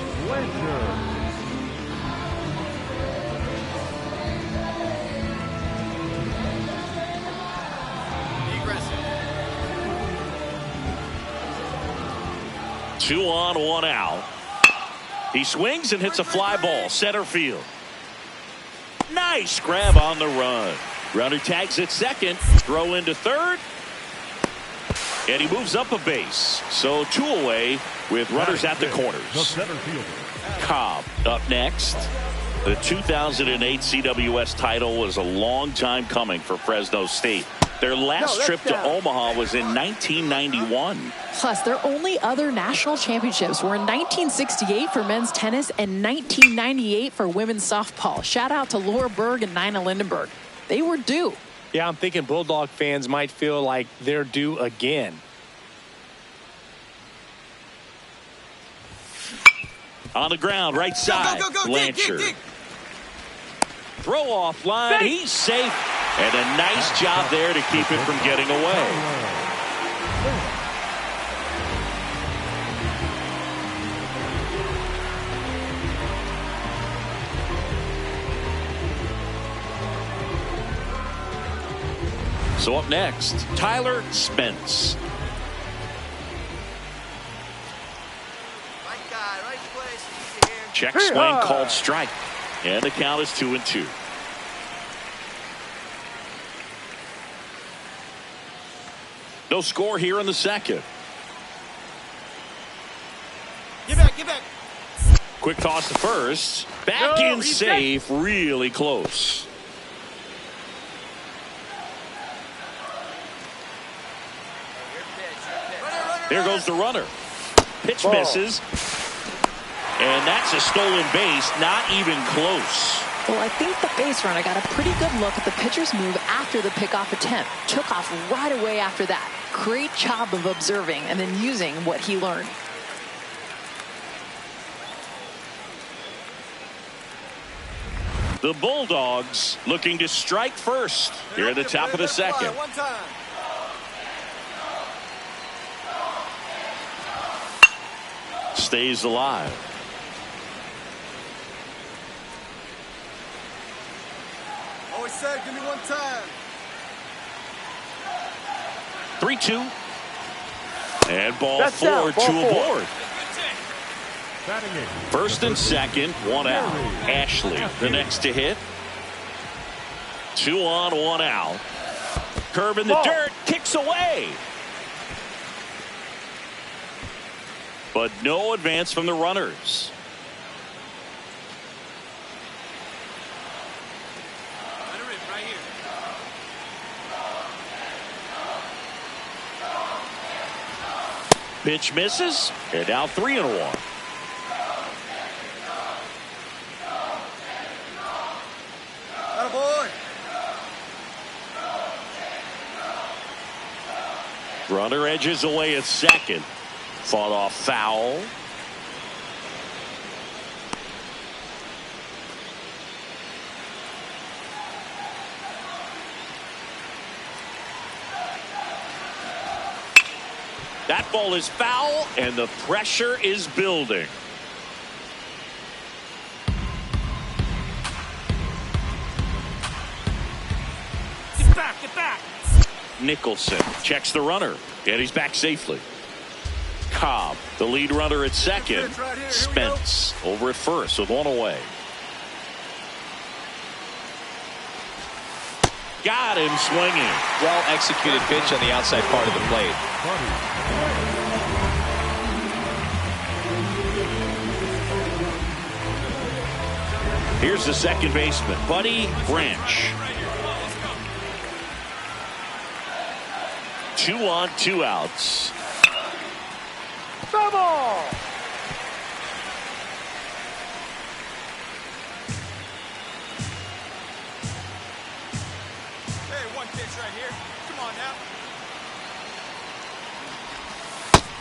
Two on, one out. He swings and hits a fly ball, center field. Nice grab on the run. Runner tags at second, throw into third. And he moves up a base. So two away with runners at the corners. Cobb up next. The 2008 CWS title was a long time coming for Fresno State. Their last trip to Omaha was in 1991. Plus, their only other national championships were in 1968 for men's tennis and 1998 for women's softball. Shout out to Laura Berg and Nina Lindenberg. They were due. Yeah, I'm thinking Bulldog fans might feel like they're due again. On the ground, right side. Go, Blanchard. dig. Throw off line. He's safe. And a nice job there to keep it from getting away. So up next, Tyler Spence. Right guy, right place, easy here. Check swing called strike. And the count is 2-2. No score here in the second. Get back. Quick toss to first. Back in safe, really close. There goes the runner. Pitch misses. And that's a stolen base, not even close. Well, I think the base runner got a pretty good look at the pitcher's move after the pickoff attempt. Took off right away after that. Great job of observing and then using what he learned. The Bulldogs looking to strike first here at the top of the second. One time. Stays alive. Always said, give me one time. 3-2. And ball four to aboard. First and second, one out. Ashley, the next to hit. 2 on, 1 out. Curve in the dirt, kicks away. But no advance from the runners. Pitch misses. And now 3-1. Attaboy. Runner edges away at second. Fought off foul. That ball is foul, and the pressure is building. Get back, get back. Nicholson checks the runner, and he's back safely. Cobb, the lead runner at second. Spence over at first with one away. Got him swinging. Well executed pitch on the outside part of the plate. Here's the second baseman, Buddy Branch. 2 on, 2 outs. Double! Hey, one pitch right here. Come on now.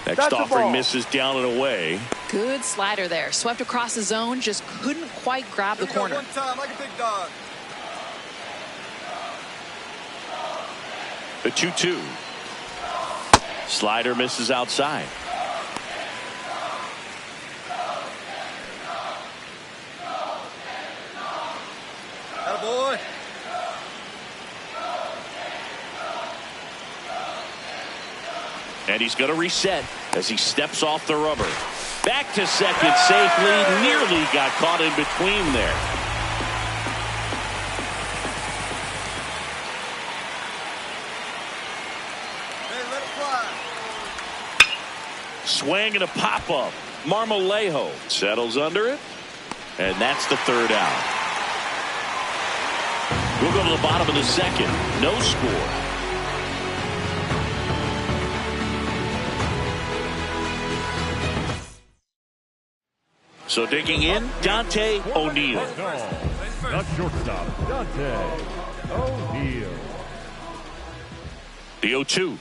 Next offering misses down and away. Good slider there. Swept across the zone. Just couldn't quite grab the corner. One time like a big dog. The 2-2. Slider misses outside. Attaboy. And he's going to reset as he steps off the rubber. Back to second safely. Nearly got caught in between there. Hey, let it fly. Swing and a pop-up. Marmolejo settles under it. And that's the third out. We'll go to the bottom of the second. No score. So digging in, Dante O'Neill. Not shortstop, Dante O'Neill. The 0-2.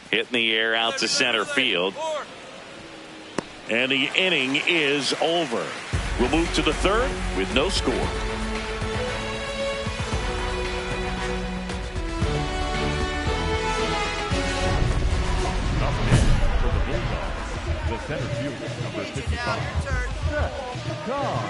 Hit in the air out to center field. And the inning is over. We'll move to the third with no score. Up next for the Bulldogs, the center fielder, number 55, Szen Cobb.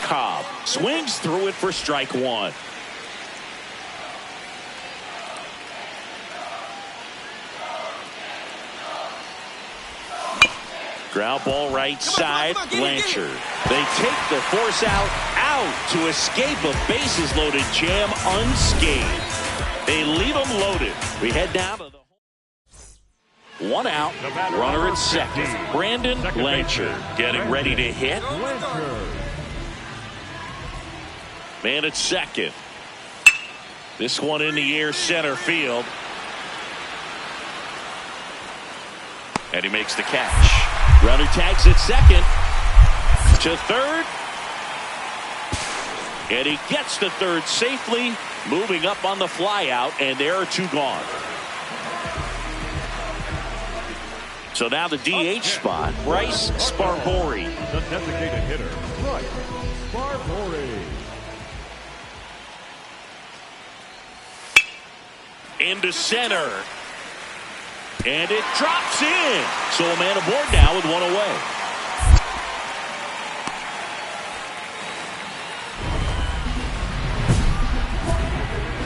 Cobb swings through it for strike one. Ground ball right side, Blanchard. They take the force out to escape a bases loaded jam unscathed. They leave them loaded. We head down to the 1 out, runner at second. Brandon Blanchard getting ready to hit. Man at second. This one in the air center field. And he makes the catch. Runner tags at second. To third. And he gets to third safely. Moving up on the fly out. And there are 2 gone. So now the DH spot. Bryce Sparbori. The designated hitter, Bryce Sparbori. Into center. And it drops in. So a man aboard now with 1 away.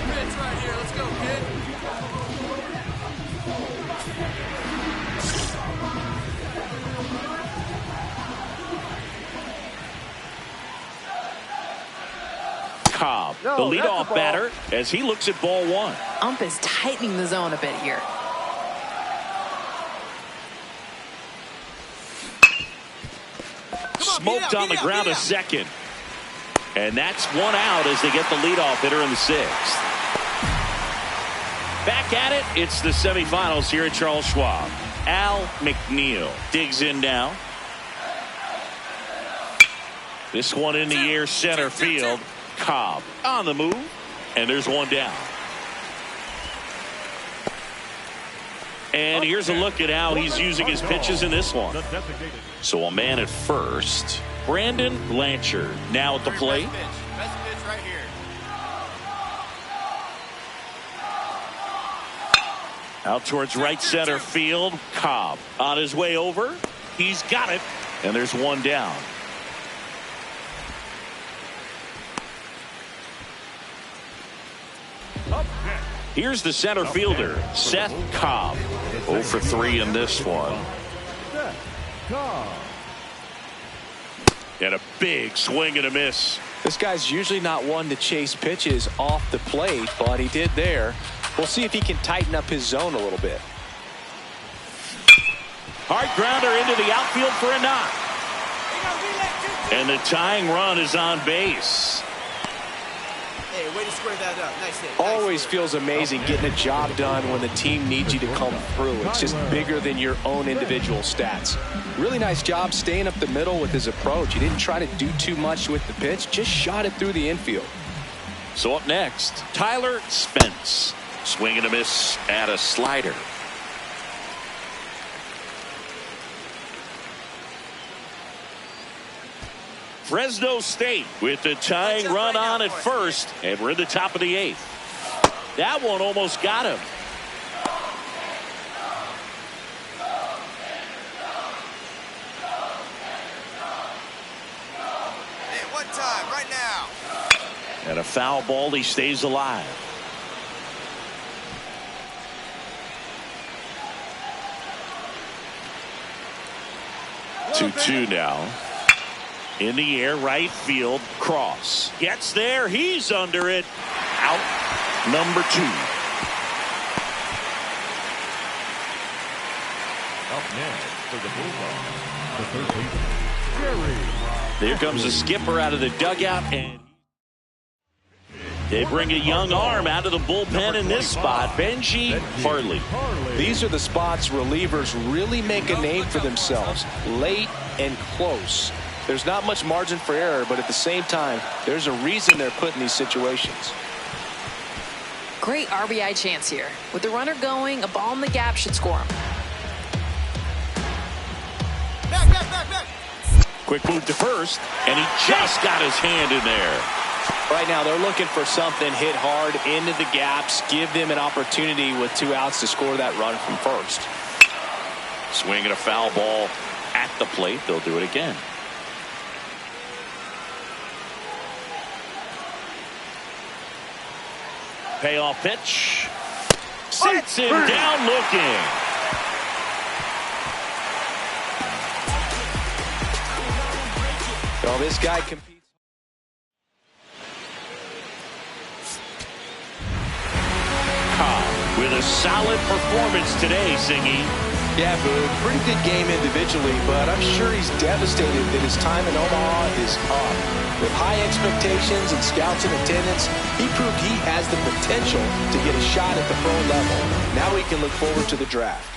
Pitch right here. Let's go, kid. Cobb, the leadoff batter, as he looks at ball 1. Ump is tightening the zone a bit here. smoked on the ground to second. And that's one out as they get the leadoff hitter in the 6th. Back at it, it's the semifinals here at Charles Schwab. Al McNeil digs in now. This one in the air center field. Cobb on the move, and there's one down. And here's a look at how he's using his pitches in this one. So a man at first. Brandon Blanchard now at the plate. Best pitch right here. Out towards right center field. Cobb on his way over. He's got it. And there's one down. Here's the center fielder, Szen Cobb. 0 for 3 in this one. And a big swing and a miss. This guy's usually not one to chase pitches off the plate, but he did there. We'll see if he can tighten up his zone a little bit. Hard grounder into the outfield for a knock. And the tying run is on base. Hey, way to square that up. Nice hit. Always feels amazing getting a job done when the team needs you to come through. It's just bigger than your own individual stats. Really nice job staying up the middle with his approach. He didn't try to do too much with the pitch, just shot it through the infield. So up next, Tyler Spence. Swing and a miss at a slider. Fresno State with the tying run on at first, and we're in the top of the 8th. That one almost got him. Hey, one time, right now. And a foul ball, he stays alive. Well, 2-2 now. In the air, right field, cross. Gets there, he's under it. Out, number 2. Up next for the Bulldogs, the 13th, Jerry. There comes the skipper out of the dugout, and they bring a young arm out of the bullpen in this spot, Benji Hartley. These are the spots relievers really make a name for themselves, late and close. There's not much margin for error, but at the same time, there's a reason they're put in these situations. Great RBI chance here. With the runner going, a ball in the gap should score him. Back. Quick move to first, and he just got his hand in there. Right now, they're looking for something hit hard into the gaps, give them an opportunity with 2 outs to score that run from first. Swing and a foul ball at the plate. They'll do it again. Payoff pitch. Sets him down looking. Well, this guy competes. Cobb with a solid performance today, Zingy. Yeah, Boo, pretty good game individually, but I'm sure he's devastated that his time in Omaha is up. With high expectations and scouts in attendance, he proved he has the potential to get a shot at the pro level. Now he can look forward to the draft.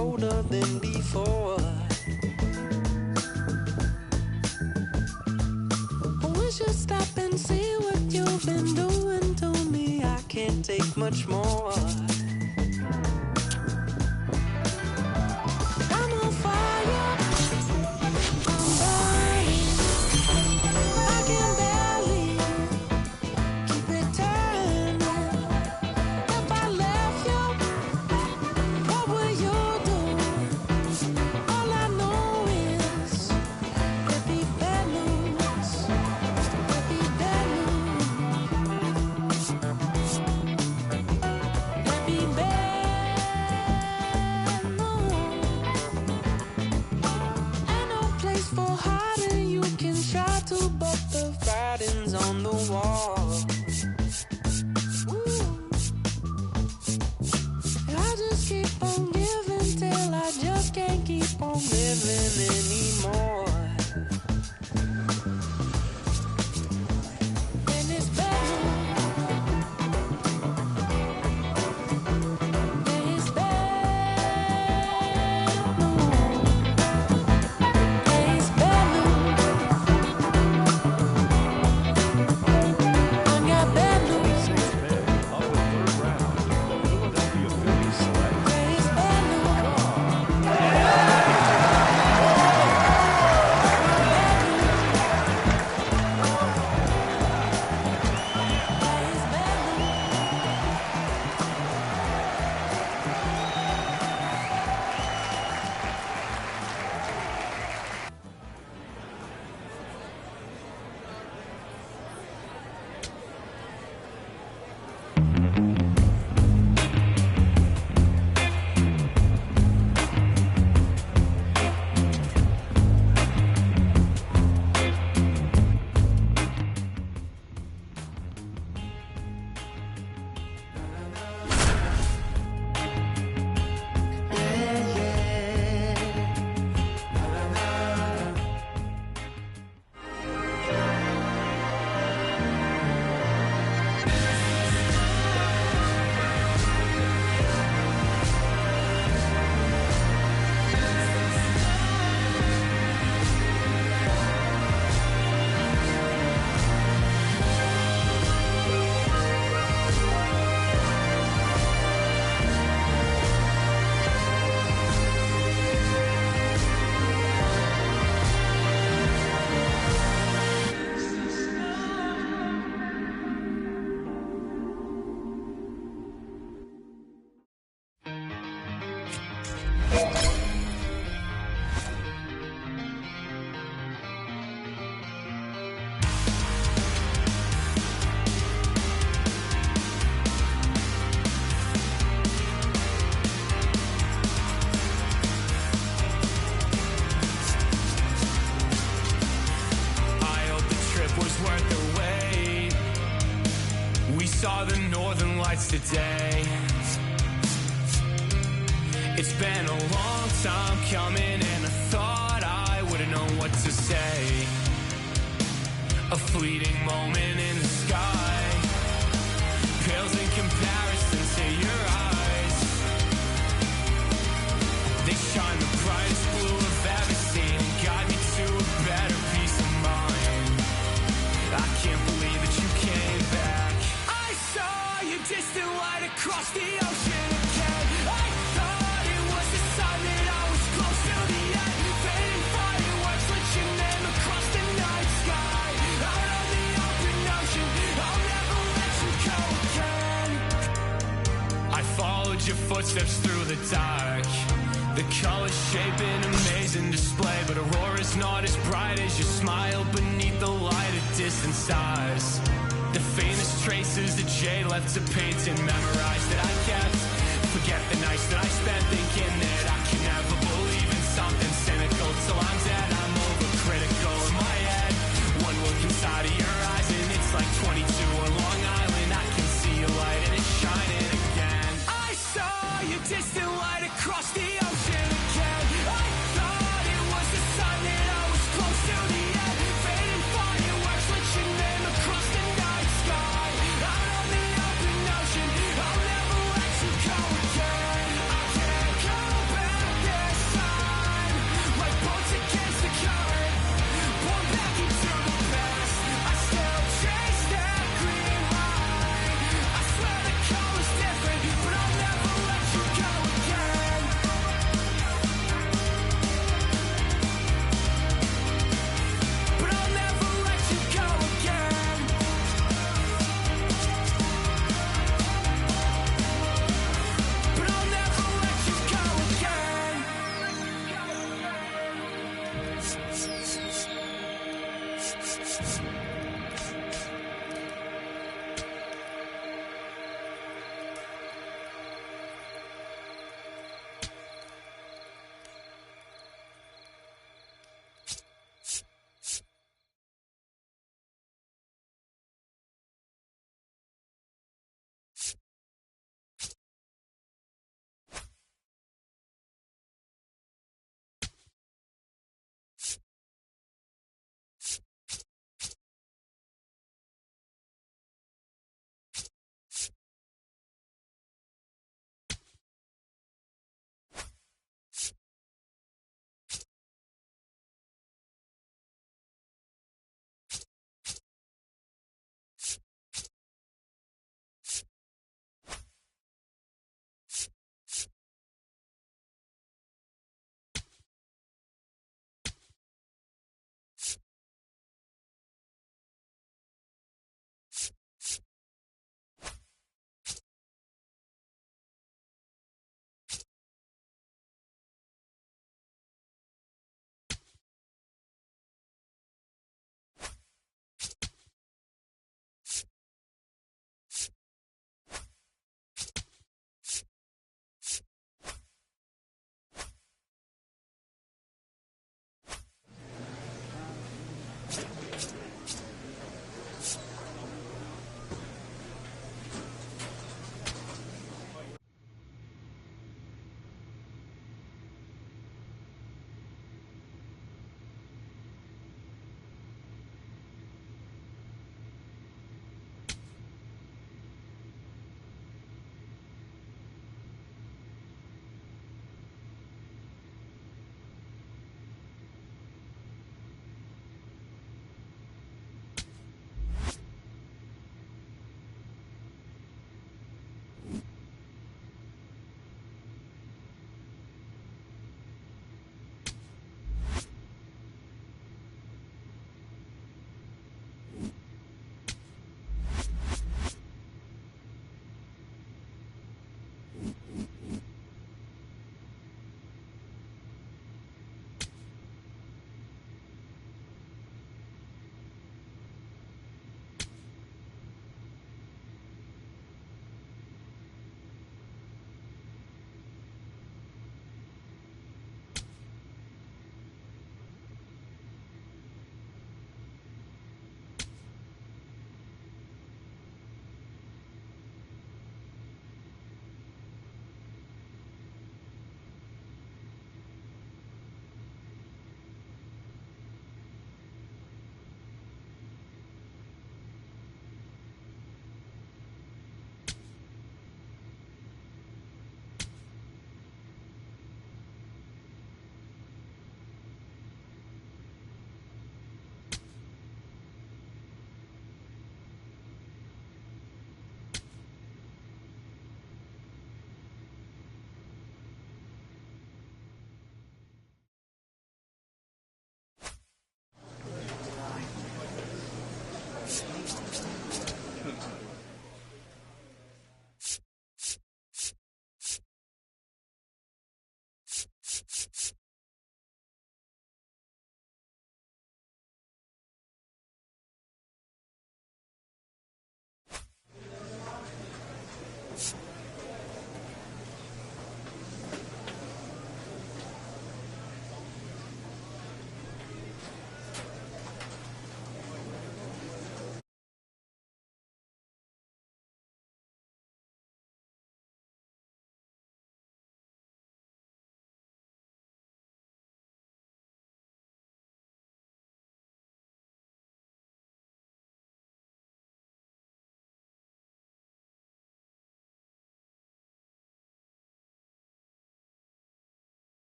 colder than before. I wish you'd stop and see what you've been doing to me. I can't take much more. I'm on fire. I'm burning. I can barely keep it turning. If I left you, what would you do? All I know is there'd be bad news. There'd be bad news. There'd be bad news. Ain't no place for hiding. You can try to, but the writing's on the wall. I just keep on giving till I just can't keep on living anymore. And it's bad news. It's bad news. It's bad news. I got bad news. Up in third round, the Philadelphia Phillies select It's bad news. I hope the trip was worth the wait. We saw the northern lights today. It's been a long time coming, and I thought I would've known what to say. A fleeting moment in the sky pales in comparison to your eyes. They shine the brightest blue I've ever seen and guide me to a better peace of mind. I can't believe that you came back. I saw your distant light across the ocean again. I thought it was a sign that I was close to the end. Fading fireworks lit your name across the night sky. Out on the open ocean, I'll never let you go again. I followed your footsteps through the dark. The colors shape an amazing display, but Aurora's not as bright as your smile beneath the light of distant stars. The faintest traces that jade left to paint and memorize that I kept. Forget the nights that I spent thinking that I can never believe in something cynical. Till I'm dead, I'm overcritical in my head. One look inside of your eyes and it's like 22 on Long Island. I can see your light and it's shining again. I saw your distant light across the